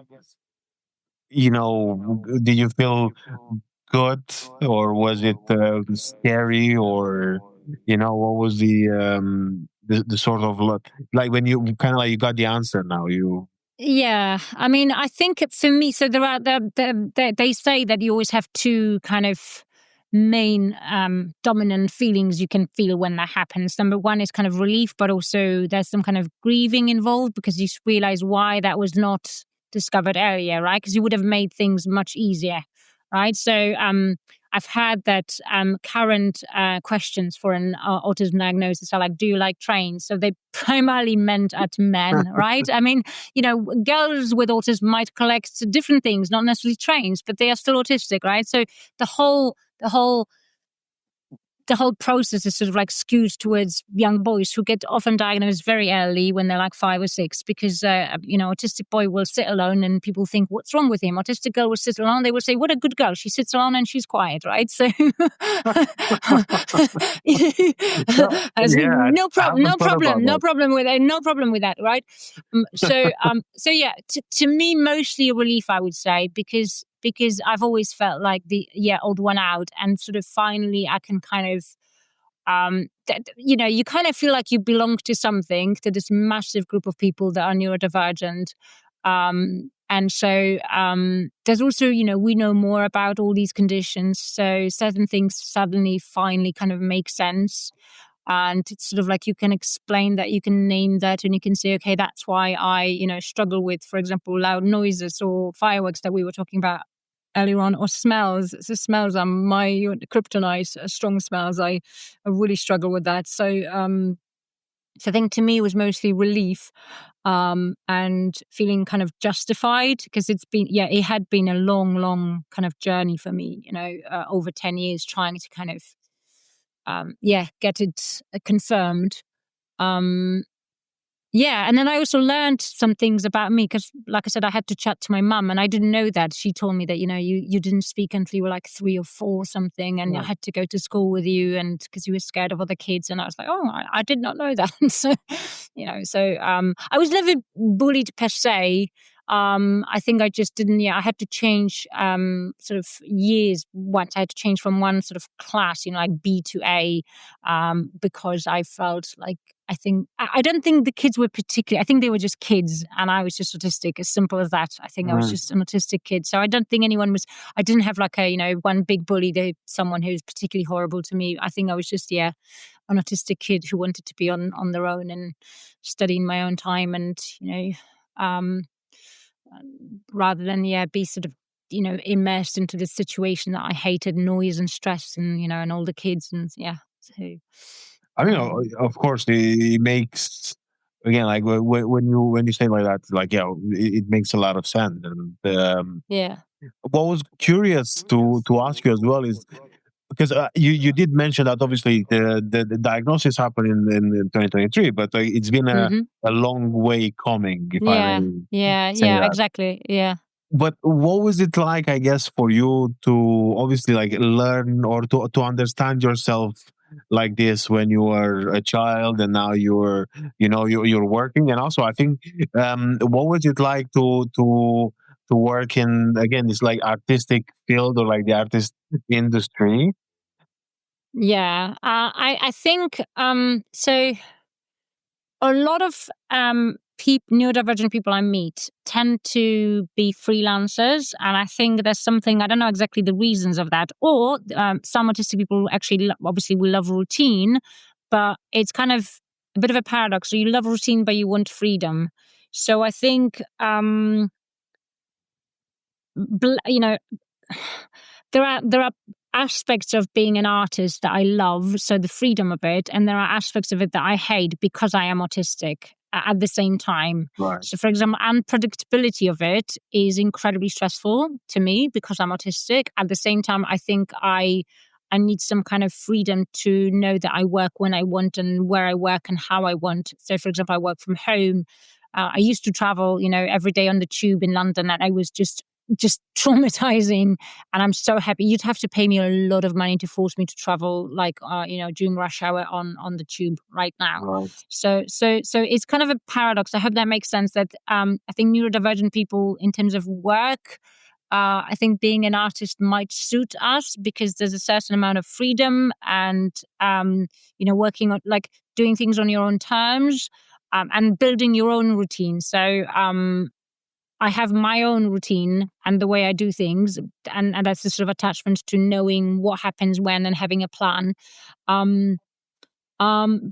did you feel good, or was it scary, or what was the sort of like when you kind of like you got the answer now? Yeah, I mean, I think for me, so they say that you always have two kind of main dominant feelings you can feel when that happens. Number one is kind of relief, but also there's some kind of grieving involved because you realize why that was not discovered earlier, right? Because you would have made things much easier, right? So I've had that current questions for an autism diagnosis are like, do you like trains? So they primarily meant at men, right? I mean, girls with autism might collect different things, not necessarily trains, but they are still autistic, right? So the whole process is sort of like skewed towards young boys who get often diagnosed very early when they're like 5 or 6 because, autistic boy will sit alone and people think, what's wrong with him? Autistic girl will sit alone. They will say, what a good girl. She sits alone and she's quiet, right? So no problem with that, right? So yeah, to me, mostly a relief, I would say, because I've always felt like the odd one out, and sort of finally I can kind of, you kind of feel like you belong to something, to this massive group of people that are neurodivergent, and And so there's also, we know more about all these conditions. So certain things suddenly finally kind of make sense. And it's sort of like you can explain that, you can name that, and you can say, okay, that's why I, struggle with, for example, loud noises or fireworks that we were talking about earlier on, or smells. So smells are my kryptonite, strong smells. I really struggle with that. So I think to me it was mostly relief and feeling kind of justified, because it had been a long, long kind of journey for me, over 10 years trying to kind of, get it confirmed. And then I also learned some things about me, because, like I said, I had to chat to my mum, and I didn't know that. She told me that, you didn't speak until you were like 3 or 4 or something, and I had to go to school with you, and because you were scared of other kids. And I was like, oh, I did not know that. So, I was never bullied per se. I think I just didn't, I had to change sort of years once. I had to change from one sort of class, like B to A, because I felt like, I don't think the kids were particularly, I think they were just kids, and I was just autistic, as simple as that. I think I was just an autistic kid. So I don't think I didn't have like a, one big bully, someone who was particularly horrible to me. I think I was just, an autistic kid who wanted to be on their own and study in my own time, and, rather than, be sort of, immersed into this situation that I hated, noise and stress and, and all the kids. And so. I mean, of course, it makes, again, like when you say like that, like, it makes a lot of sense. And what was curious to ask you as well is, because you did mention that obviously the diagnosis happened in 2023, but it's been a long way coming, if I may say that. Exactly, But what was it like, I guess, for you to obviously like learn or to understand yourself like this when you were a child, and now you're working? And also, I think, what was it like to work in, again, this like artistic field, or like the artist industry? I think so a lot of neurodivergent people I meet tend to be freelancers, and I think there's something, I don't know exactly the reasons of that, or some autistic people actually obviously will love routine, but it's kind of a bit of a paradox. So you love routine, but you want freedom. So I think there are aspects of being an artist that I love, so the freedom of it, and there are aspects of it that I hate because I am autistic at the same time. Right. So, for example, unpredictability of it is incredibly stressful to me because I'm autistic. At the same time, I think I need some kind of freedom to know that I work when I want and where I work and how I want. So, for example, I work from home. I used to travel, every day on the tube in London, and I was just traumatizing, and I'm so happy. You'd have to pay me a lot of money to force me to travel like during rush hour on the tube right now. Right. So it's kind of a paradox. I hope that makes sense, that I think neurodivergent people, in terms of work, I think being an artist might suit us because there's a certain amount of freedom and working on, like, doing things on your own terms, and building your own routine. So I have my own routine and the way I do things, and that's the sort of attachment to knowing what happens when and having a plan. But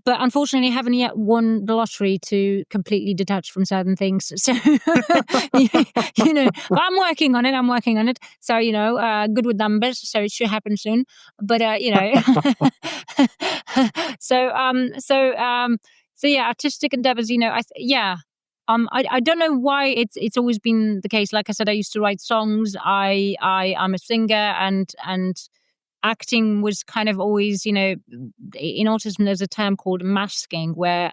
unfortunately, I haven't yet won the lottery to completely detach from certain things. So, but I'm working on it. So, good with numbers. So it should happen soon. But, so yeah, artistic endeavors, I don't know why it's always been the case. Like I said, I used to write songs. I'm a singer, and acting was kind of always, in autism, there's a term called masking, where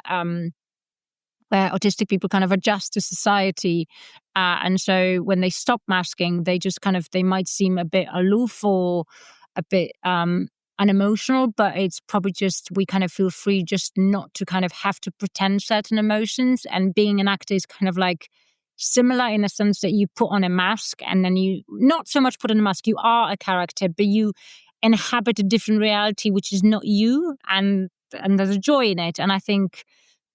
autistic people kind of adjust to society. And so when they stop masking, they might seem a bit aloof or a bit unemotional, but it's probably just, we kind of feel free just not to kind of have to pretend certain emotions. And being an actor is kind of like similar in a sense that you put on a mask, and then you not so much put on a mask, you are a character, but you inhabit a different reality, which is not you, and there's a joy in it. And I think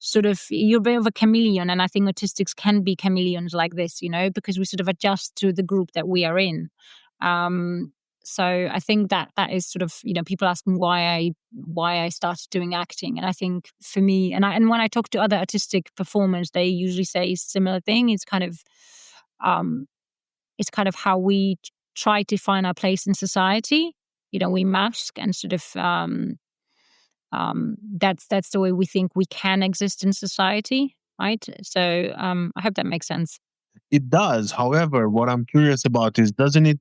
sort of, you're a bit of a chameleon, and I think autistics can be chameleons like this, because we sort of adjust to the group that we are in. So I think that is sort of, people ask me why I started doing acting, and I think for me, and when I talk to other autistic performers, they usually say a similar thing. It's kind of how we try to find our place in society. We mask and sort of that's the way we think we can exist in society, right? So I hope that makes sense. It does. However, what I'm curious about is, doesn't it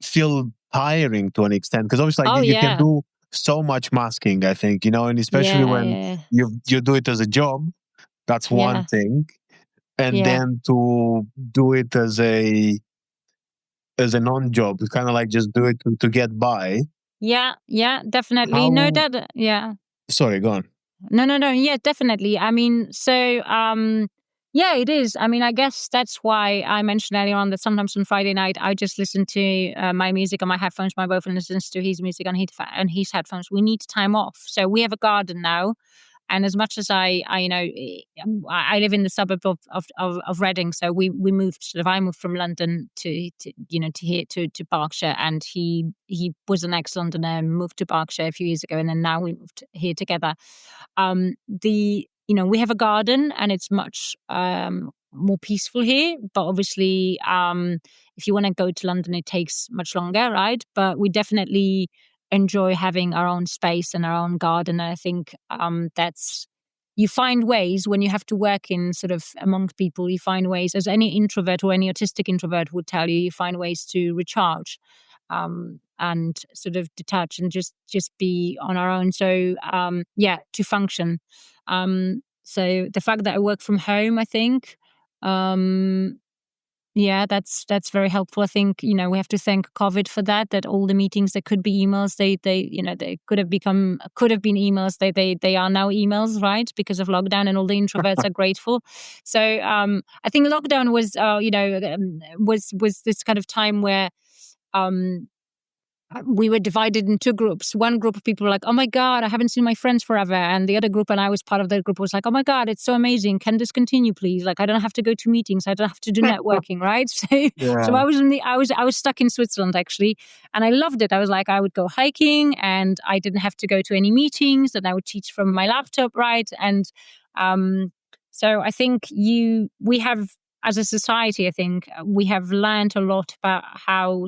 feel tiring to an extent? Because obviously, Oh you can yeah, do so much masking, I think, and especially when yeah, you do it as a job, that's one yeah, thing, and yeah, then to do it as a non-job, it's kind of like just do it to get by. yeah, definitely. No, How? that yeah. Sorry, go on. No. Yeah, definitely. I mean, so yeah, it is. I mean, I guess that's why I mentioned earlier on that sometimes on Friday night I just listen to my music on my headphones. My boyfriend listens to his music on his headphones. We need time off. So we have a garden now, and as much as I live in the suburb of Reading, so we moved. Sort of, I moved from London to here to Berkshire, and he was an ex-Londoner, moved to Berkshire a few years ago, and then now we moved here together. We have a garden, and it's much more peaceful here. But obviously, if you want to go to London, it takes much longer, right? But we definitely enjoy having our own space and our own garden. And I think that's, you find ways when you have to work in sort of amongst people, you find ways, as any introvert or any autistic introvert would tell you, you find ways to recharge and sort of detach and just be on our own. So to function. So the fact that I work from home, I think, that's very helpful. I think, we have to thank COVID for that all the meetings that could be emails, they could have been emails. They are now emails, right? Because of lockdown, and all the introverts are grateful. So I think lockdown was, was this kind of time where we were divided in two groups. One group of people were like, oh my God, I haven't seen my friends forever. And the other group, and I was part of that group, was like, oh my God, it's so amazing. Can this continue, please? Like, I don't have to go to meetings. I don't have to do networking, right? So Yeah. I was stuck in Switzerland, actually. And I loved it. I was like, I would go hiking and I didn't have to go to any meetings, and I would teach from my laptop, right? And so I think we have, as a society, I think we have learned a lot about how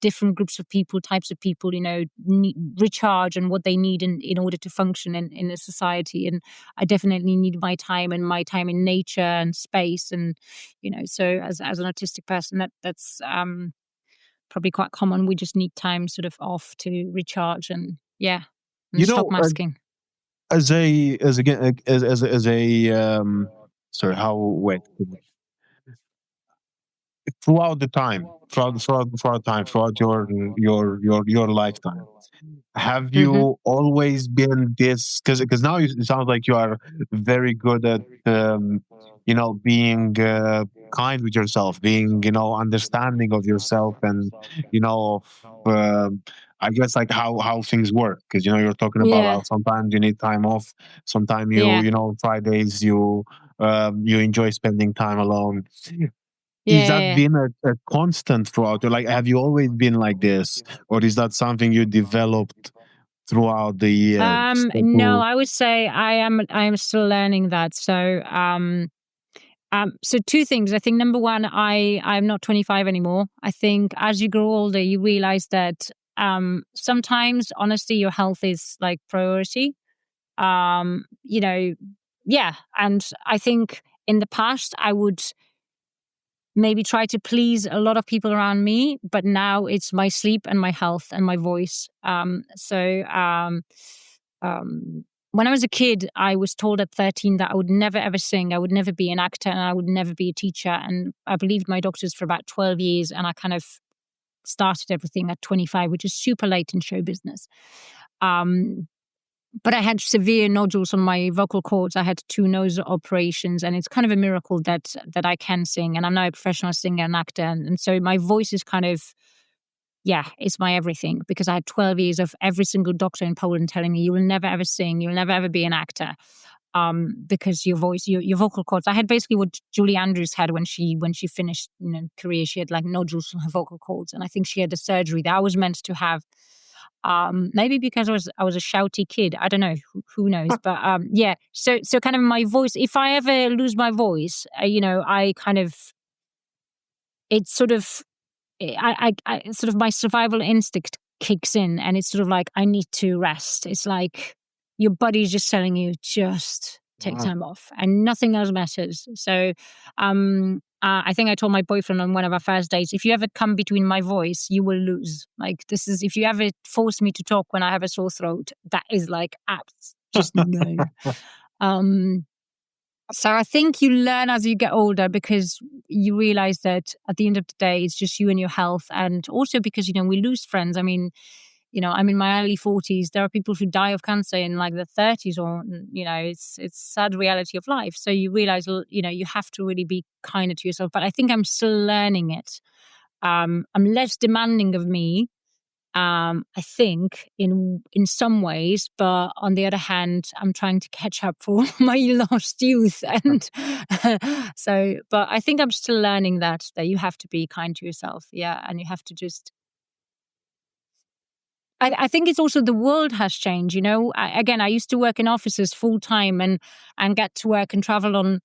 different groups of people, types of people, recharge and what they need in order to function in a society. And I definitely need my time in nature and space. And, so as an autistic person, that's probably quite common. We just need time sort of off to recharge and You stop know, masking. as a as again as a sorry, how wait throughout the time, throughout your lifetime, have Mm-hmm. you always been this? Because now it sounds like you are very good at being kind with yourself, being understanding of yourself, and of, I guess, like how things work. Because you're talking about Yeah. how sometimes you need time off, sometimes Yeah. Fridays you enjoy spending time alone. Is that Yeah. been a constant throughout? Or like, have you always been like this, or is that something you developed throughout the years? No, I would say I am still learning that. So so two things. I think number one, I'm not 25 anymore. I think as you grow older, you realize that sometimes, honestly, your health is like priority. Yeah. And I think in the past, I would maybe try to please a lot of people around me, but now it's my sleep and my health and my voice. When I was a kid, I was told at 13 that I would never ever sing, I would never be an actor, and I would never be a teacher. And I believed my doctors for about 12 years, and I kind of started everything at 25, which is super late in show business. But I had severe nodules on my vocal cords. I had 2 nose operations, and it's kind of a miracle that I can sing. And I'm now a professional singer and actor. And so my voice is kind of, it's my everything, because I had 12 years of every single doctor in Poland telling me, you will never ever sing, you'll never ever be an actor. because your voice, your vocal cords. I had basically what Julie Andrews had when she finished career. She had like nodules on her vocal cords, and I think she had a surgery that I was meant to have. Maybe because I was a shouty kid. I don't know. Who knows? But yeah. So kind of my voice. If I ever lose my voice, I kind of, it's sort of, I sort of, my survival instinct kicks in, and it's sort of like I need to rest. It's like your body's just telling you, just take time off, and nothing else matters. So I think I told my boyfriend on one of our first dates, if you ever come between my voice, you will lose. Like, this is, if you ever force me to talk when I have a sore throat, that is like just no. So I think you learn as you get older, because you realize that at the end of the day, it's just you and your health. And also because, we lose friends. I mean, I'm in my early 40s. There are people who die of cancer in like the 30s, or, it's sad reality of life. So you realize, you have to really be kinder to yourself. But I think I'm still learning it. I'm less demanding of me, I think, in some ways, but on the other hand, I'm trying to catch up for my lost youth, and but I think I'm still learning that you have to be kind to yourself, and you have to just. I think it's also the world has changed. I used to work in offices full time and get to work and travel on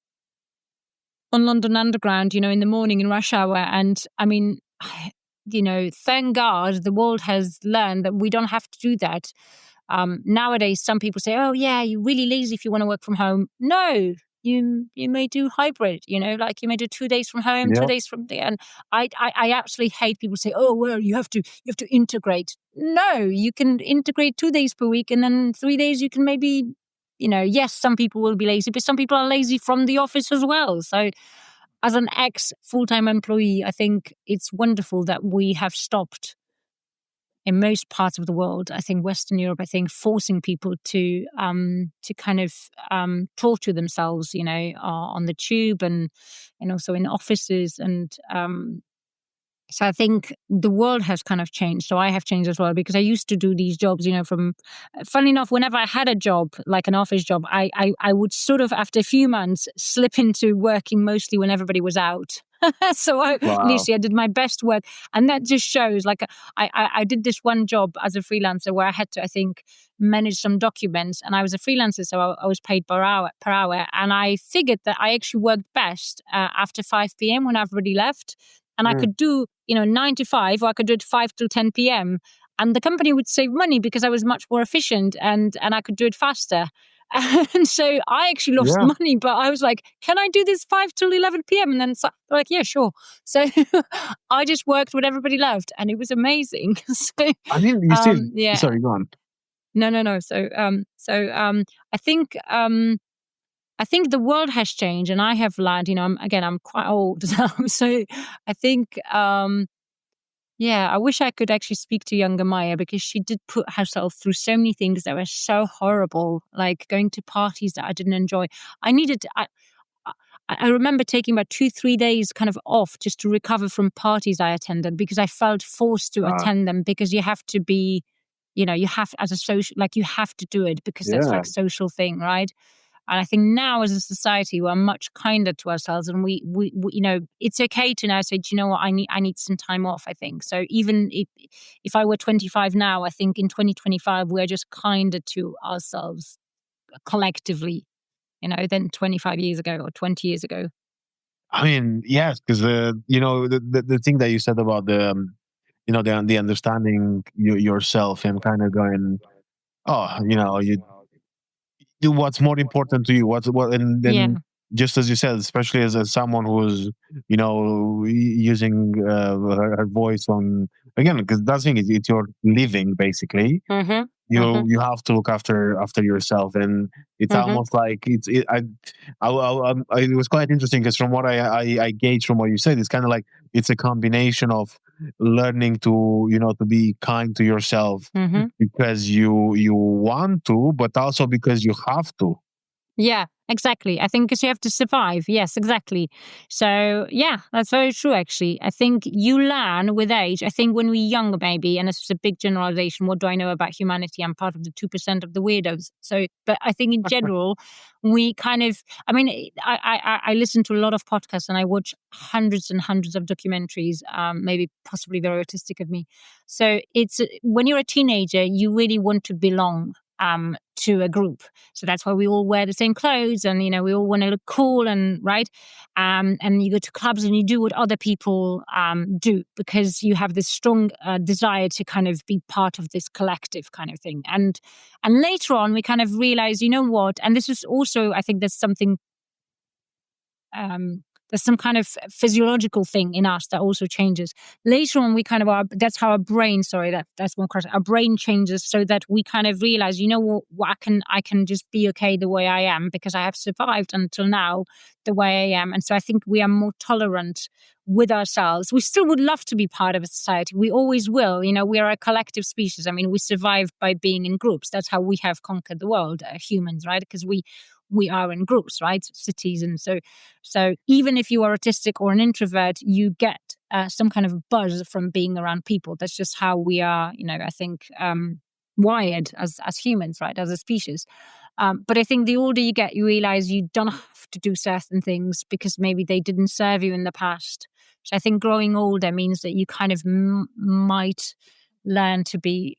London Underground, in the morning in rush hour, and I mean. Thank God the world has learned that we don't have to do that. Nowadays, some people say, "Oh, yeah, you're really lazy if you want to work from home." No, you may do hybrid. Like you may do 2 days from home, 2 days from there. And I absolutely hate people say, "Oh, well, you have to integrate." No, you can integrate 2 days per week, and then 3 days you can maybe, yes, some people will be lazy, but some people are lazy from the office as well. So. As an ex-full-time employee, I think it's wonderful that we have stopped, in most parts of the world, I think Western Europe, forcing people to kind of torture themselves, on the tube and also in offices. And so I think the world has kind of changed. So I have changed as well, because I used to do these jobs, funny enough, whenever I had a job, like an office job, I would sort of, after a few months, slip into working mostly when everybody was out. So initially I did my best work. And that just shows, like, I did this one job as a freelancer where I had to, I think, manage some documents. And I was a freelancer, so I was paid per hour. And I figured that I actually worked best after 5 p.m. when everybody left. And I could do, 9 to 5, or I could do it 5 till 10 p.m. And the company would save money because I was much more efficient, and I could do it faster. And so I actually lost money, but I was like, can I do this 5 till 11 p.m.? And then they're like, yeah, sure. So I just worked what everybody loved, and it was amazing. So, I mean, you still, sorry, go on. No. So I think the world has changed, and I have learned, I'm quite old now. So I think, I wish I could actually speak to younger Maja, because she did put herself through so many things that were so horrible, like going to parties that I didn't enjoy. I remember taking about 2-3 days kind of off just to recover from parties I attended, because I felt forced to attend them, because you have to be, you have, as a social, like, you have to do it because that's like a social thing, right? And I think now as a society, we're much kinder to ourselves, and we it's okay to now say, do you know what, I need some time off, I think. So even if I were 25 now, I think in 2025, we're just kinder to ourselves collectively, than 25 years ago or 20 years ago. I mean, yes, because the thing that you said about the the understanding yourself and kind of going, you do what's more important to you, and then just as you said, especially as someone who's using her voice on, again, because that's the thing, it's your living basically. You have to look after yourself, and it's almost like it was quite interesting, because from what I gauge from what you said, it's kind of like it's a combination of learning to to be kind to yourself because you want to, but also because you have to. Yeah, exactly. I think because you have to survive. Yes, exactly. So yeah, that's very true. Actually, I think you learn with age. I think when we're younger, maybe, and this is a big generalization. What do I know about humanity? I'm part of the 2% of the weirdos. So, but I think in general, we kind of. I mean, I listen to a lot of podcasts and I watch hundreds and hundreds of documentaries. Maybe possibly very artistic of me. So it's when you're a teenager, you really want to belong. To a group. So that's why we all wear the same clothes and, we all want to look cool and right. And you go to clubs and you do what other people do because you have this strong desire to kind of be part of this collective kind of thing. And later on, we kind of realize, you know what? And this is also, I think there's something there's some kind of physiological thing in us that also changes. Later on, we kind of that's how our brain, that's one question. Our brain changes so that we kind of realize, you know what, I can just be okay the way I am because I have survived until now the way I am. And so I think we are more tolerant with ourselves. We still would love to be part of a society. We always will. We are a collective species. I mean, we survive by being in groups. That's how we have conquered the world, humans, right? Because we are in groups, right? Cities. And so even if you are autistic or an introvert, you get some kind of buzz from being around people. That's just how we are, I think, wired as humans, right? As a species. But I think the older you get, you realize you don't have to do certain things because maybe they didn't serve you in the past. So I think growing older means that you kind of might learn to be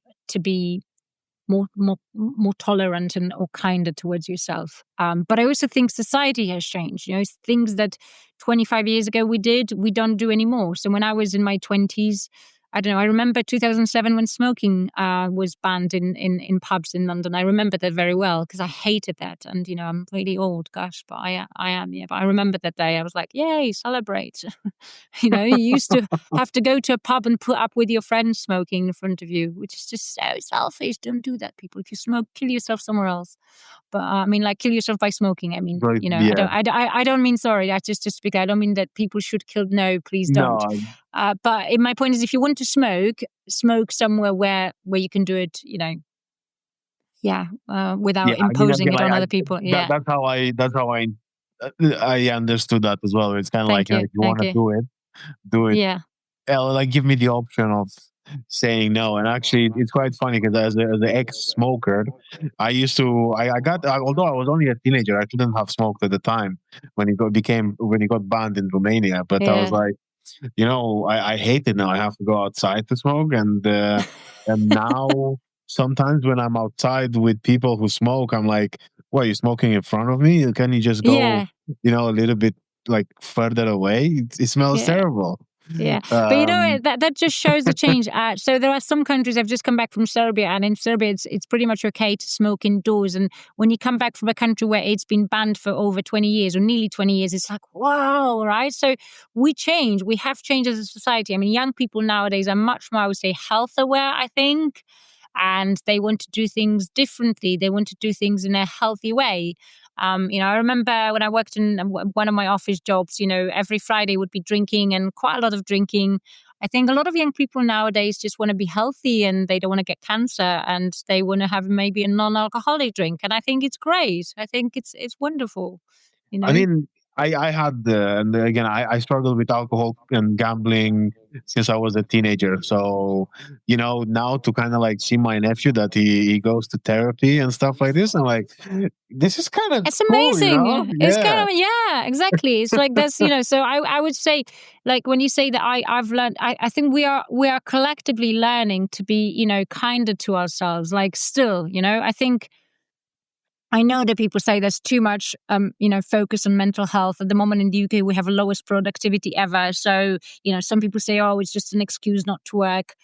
more tolerant or kinder towards yourself. But I also think society has changed. Things that 25 years ago we don't do anymore. So when I was in my 20s, I don't know, I remember 2007 when smoking was banned in pubs in London. I remember that very well because I hated that. And, I'm really old, gosh, but I am, yeah. But I remember that day. I was like, yay, celebrate. You used to have to go to a pub and put up with your friends smoking in front of you, which is just so selfish. Don't do that, people. If you smoke, kill yourself somewhere else. But I mean, like, kill yourself by smoking. I mean, Right, I yeah. don't mean sorry. I just speak. I don't mean that people should kill. No, please don't. No, But my point is, if you want to smoke somewhere where you can do it. Yeah, without yeah. I mean, imposing again, it on like other people. Yeah. that's how I understood that as well. It's kind of like, Thank you. if you want Thank to you. do it. Yeah. Like, give me the option of saying no. And actually, it's quite funny because as an ex-smoker, I used to. I got although I was only a teenager, I shouldn't have smoked at the time when it got banned in Romania. But I was Yeah. like, I hate it now. I have to go outside to smoke, and now sometimes when I'm outside with people who smoke, I'm like, "What, are you smoking in front of me? Can you just go, Yeah. a little bit like further away? It smells Yeah. terrible." Yeah, but Um, that just shows the change. So there are some countries. I've just come back from Serbia, and in Serbia, it's pretty much okay to smoke indoors. And when you come back from a country where it's been banned for over 20 years or nearly 20 years, it's like, wow, right? So we change. We have changed as a society. I mean, young people nowadays are much more, I would say, health aware, I think, and they want to do things differently. They want to do things in a healthy way. I remember when I worked in one of my office jobs, every Friday would be drinking and quite a lot of drinking. I think a lot of young people nowadays just want to be healthy and they don't want to get cancer and they want to have maybe a non-alcoholic drink. And I think it's great. I think it's wonderful, I mean, I had, and again, I struggled with alcohol and gambling since I was a teenager. So, now to kind of like see my nephew that he goes to therapy and stuff like this, I'm like, this is kind of It's cool, amazing. It's kind Yeah. of, yeah, exactly. It's like that's, so I would say, like, when you say that I've learned, I think we are collectively learning to be, kinder to ourselves. Like still, I think I know that people say there's too much, focus on mental health. At the moment in the UK, we have the lowest productivity ever. So, some people say, oh, it's just an excuse not to work.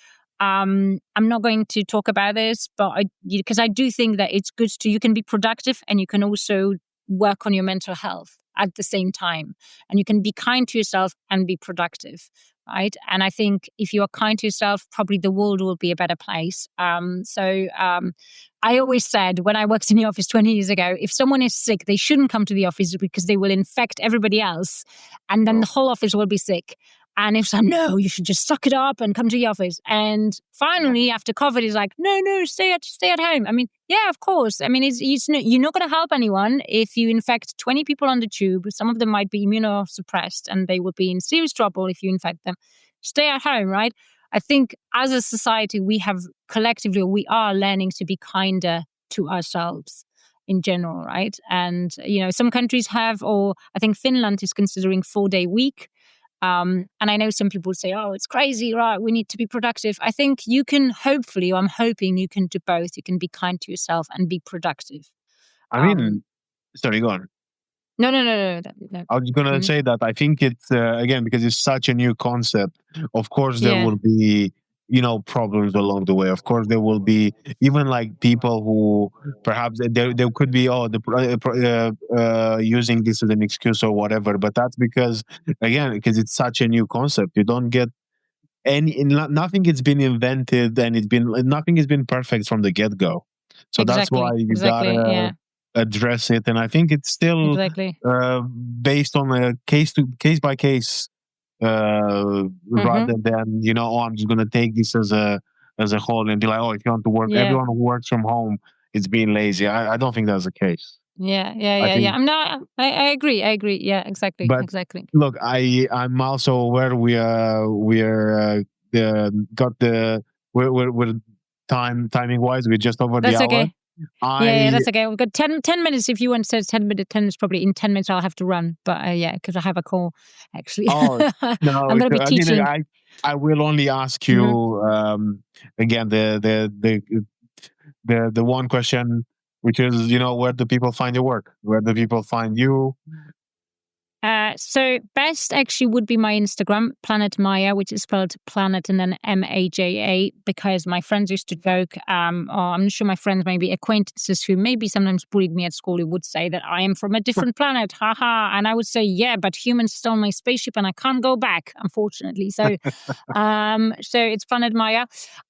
I'm not going to talk about this, but because I do think that it's good you can be productive and you can also work on your mental health at the same time. And you can be kind to yourself and be productive, right? And I think if you are kind to yourself, probably the world will be a better place. I always said when I worked in the office 20 years ago, if someone is sick, they shouldn't come to the office because they will infect everybody else and then the whole office will be sick. And it's like, no, you should just suck it up and come to the office. And finally, after COVID, it's like, no, stay at home. I mean, yeah, of course. I mean, you're not going to help anyone if you infect 20 people on the tube. Some of them might be immunosuppressed and they will be in serious trouble if you infect them. Stay at home, right? I think as a society, we are learning to be kinder to ourselves in general, right? And, some countries have, or I think Finland is considering 4-day week. And I know some people say, oh, it's crazy, right? We need to be productive. I think you can I'm hoping you can do both. You can be kind to yourself and be productive. I mean, sorry, go on. No. I was going to say that I think it's, again, because it's such a new concept, of course, there will be, problems along the way. Of course, there will be even like people who perhaps there could be, using this as an excuse or whatever. But that's because it's such a new concept. You don't get nothing has been invented, and nothing has been perfect from the get-go. So that's why you gotta address it. And I think it's still based on a case by case, rather than I'm just gonna take this as a whole and be like, if you want to work, everyone who works from home is being lazy. I don't think that's the case. Yeah. I agree. Yeah, exactly. But exactly. Look, I'm also aware we're timing wise, we're just over the hour. Okay. That's okay. We've got 10 minutes. If you want to say 10 minutes, probably in 10 minutes I'll have to run. But because I have a call, actually. Oh, no. I'm going to be teaching. I will only ask you, again, the one question, which is, where do people find your work? Where do people find you? So best actually would be my Instagram, Planet Maja, which is spelled planet and then Maja, because my friends used to joke, or I'm not sure my friends, maybe acquaintances who maybe sometimes bullied me at school, who would say that I am from a different planet, haha. And I would say, yeah, but humans stole my spaceship and I can't go back, unfortunately. So, so it's Planet Maja.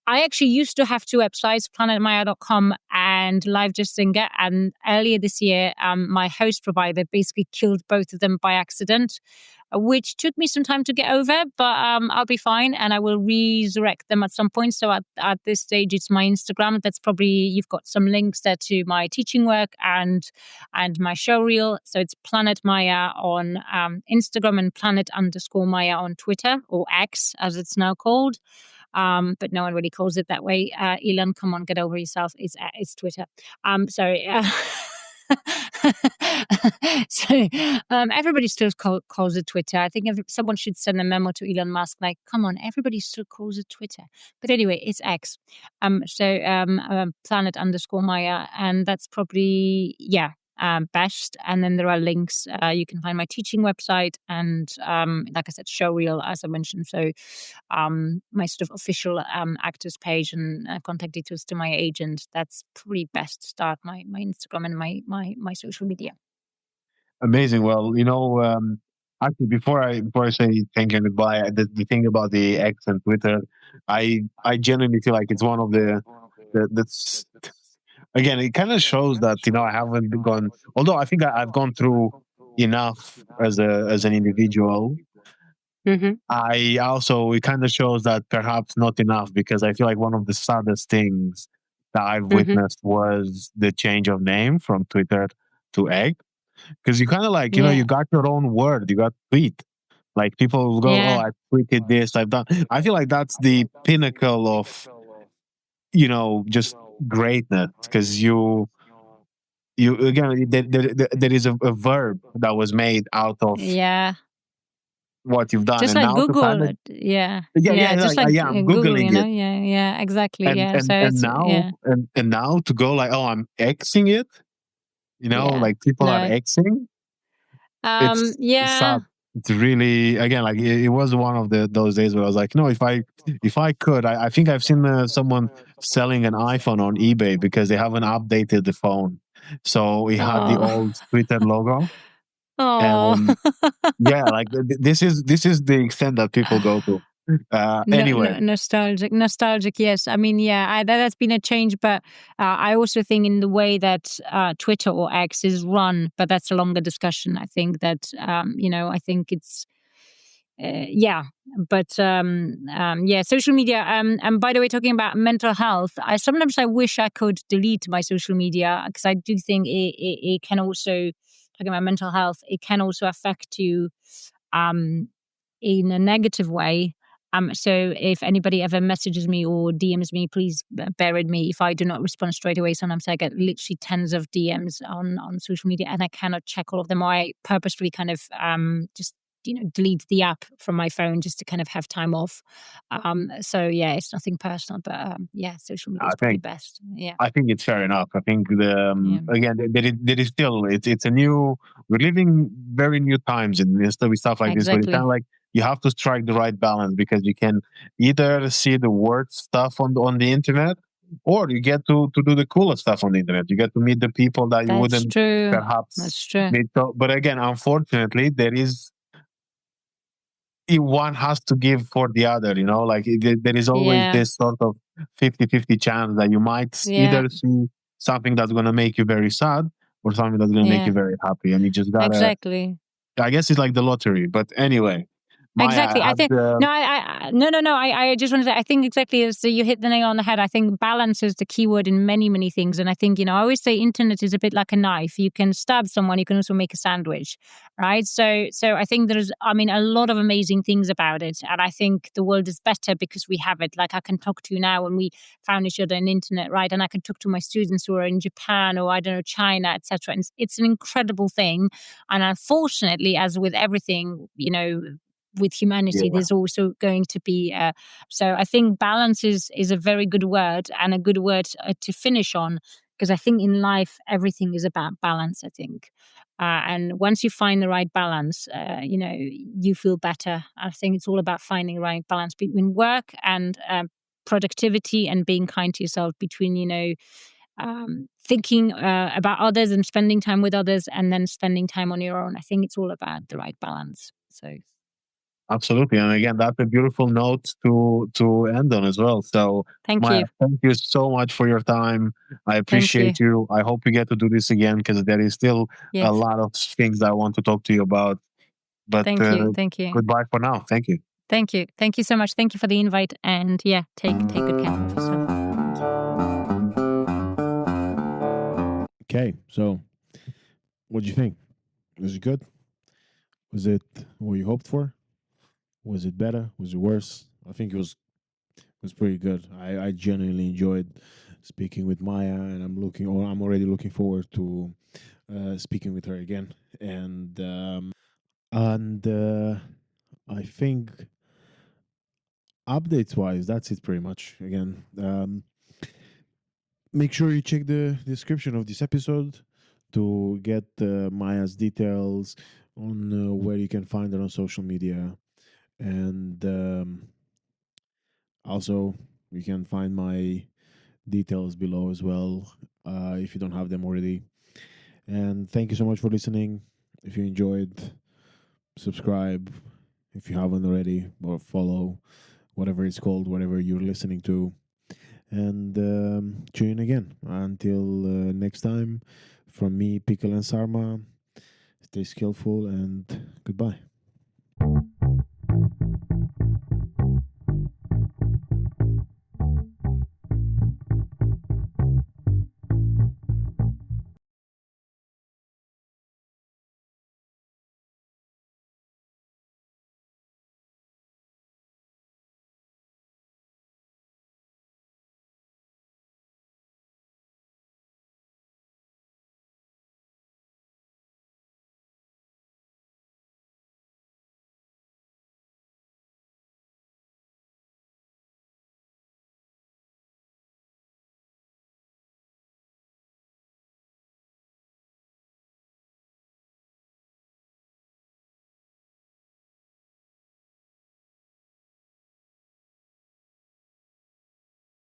I actually used to have 2 websites, planetmaja.com and LiveJustSinger. And earlier this year, my host provider basically killed both of them by accident, which took me some time to get over, but I'll be fine and I will resurrect them at some point. So at this stage, it's my Instagram. That's probably, you've got some links there to my teaching work and my show reel. So it's Planet Maja on Instagram and planet_Maja on Twitter, or X as it's now called. But no one really calls it that way. Elon, come on, get over yourself. It's Twitter. Sorry. So everybody still calls it Twitter. I think someone should send a memo to Elon Musk, like, come on, everybody still calls it Twitter. But anyway, it's X. Planet_Maja, and that's probably best. And then there are links. You can find my teaching website and, like I said, show reel, as I mentioned. So my sort of official actors page and contact details to my agent. That's probably best to start my Instagram and my social media. Amazing. Well, actually, before I say thank you and goodbye, the thing about the X and Twitter, I genuinely feel like it's one of that's again, it kind of shows that I haven't gone. Although I think I've gone through enough as an individual. Mm-hmm. It kind of shows that perhaps not enough, because I feel like one of the saddest things that I've witnessed was the change of name from Twitter to X. Because you kind of like, you got your own word, you got tweet. Like people will go, oh, I tweeted this, I've done. I feel like that's the pinnacle of, just greatness. Because you again, there is a verb that was made out of what you've done. Just and like now Google, I'm Googling it. Yeah, exactly. And now to go like, oh, I'm Xing it. Like people are Xing. It's sad. It's really, again, like it was one of those days where I was like, if I could, I think I've seen someone selling an iPhone on eBay because they haven't updated the phone, so it had the old Twitter logo. Like this is the extent that people go to. Anyway, nostalgic. Yes, I mean, that's been a change, but I also think in the way that Twitter or X is run, but that's a longer discussion. I think that I think yeah, but yeah, social media. And by the way, talking about mental health, I wish I could delete my social media, because I do think it can also, talking about mental health, it can also affect you um, in a negative way. So if anybody ever messages me or DMs me, please bear with me if I do not respond straight away. Sometimes I get literally tens of DMs on social media, and I cannot check all of them. Or I purposefully kind of just delete the app from my phone just to kind of have time off. So yeah, it's nothing personal, but yeah, social media I is probably think best. Yeah, I think it's fair enough. I think yeah, again there is still it's a new, we're living very new times and stuff with stuff like this. But it's kind exactly. of like you have to strike the right balance, because you can either see the worst stuff on the internet, or you get to do the coolest stuff on the internet. You get to meet the people that you That's wouldn't true. perhaps That's true. meet. But again, unfortunately, one has to give for the other, like there is always Yeah, this sort of 50-50 chance that you might yeah, either see something that's going to make you very sad, or something that's going to make you yeah. very happy, and you just gotta, Exactly. I guess it's like the lottery. But anyway, Maya, Exactly. I I had think no, no. I just wanted to. I think exactly. So you hit the nail on the head. I think balance is the key word in many, many things. And I think I always say internet is a bit like a knife. You can stab someone. You can also make a sandwich, right? So I think there's, a lot of amazing things about it. And I think the world is better because we have it. Like I can talk to you now, and we found each other on the internet, right? And I can talk to my students who are in Japan or I don't know China, etc. And it's an incredible thing. And unfortunately, as with everything, with humanity, yeah, there's also going to be so I think balance is a very good word, and a good word to finish on, because I think in life everything is about balance. I think and once you find the right balance, you feel better. I think it's all about finding the right balance between work and productivity, and being kind to yourself, between thinking about others and spending time with others, and then spending time on your own. I think it's all about the right balance. So absolutely. And again, that's a beautiful note to end on as well. So thank Maya, you. thank you so much for your time. I Thank you. appreciate you. I hope we get to do this again, because there is still a Yes. lot of things that I want to talk to you about. But Thank you. Thank you. goodbye for now. Thank you. Thank you. Thank you so much. Thank you for the invite. And yeah, take good care of yourself. Thank you. Okay, so what do you think? Was it good? Was it what you hoped for? Was it better? Was it worse? I think it was pretty good. I genuinely enjoyed speaking with Maya, and I'm already looking forward to speaking with her again. And I think updates wise, that's it pretty much. Again, make sure you check the description of this episode to get Maya's details on where you can find her on social media, and also you can find my details below as well if you don't have them already. And thank you so much for listening. If you enjoyed, subscribe if you haven't already, or follow, whatever it's called, whatever you're listening to. And tune in again. Until next time, from me, Pickle and Sarma, stay skillful and goodbye.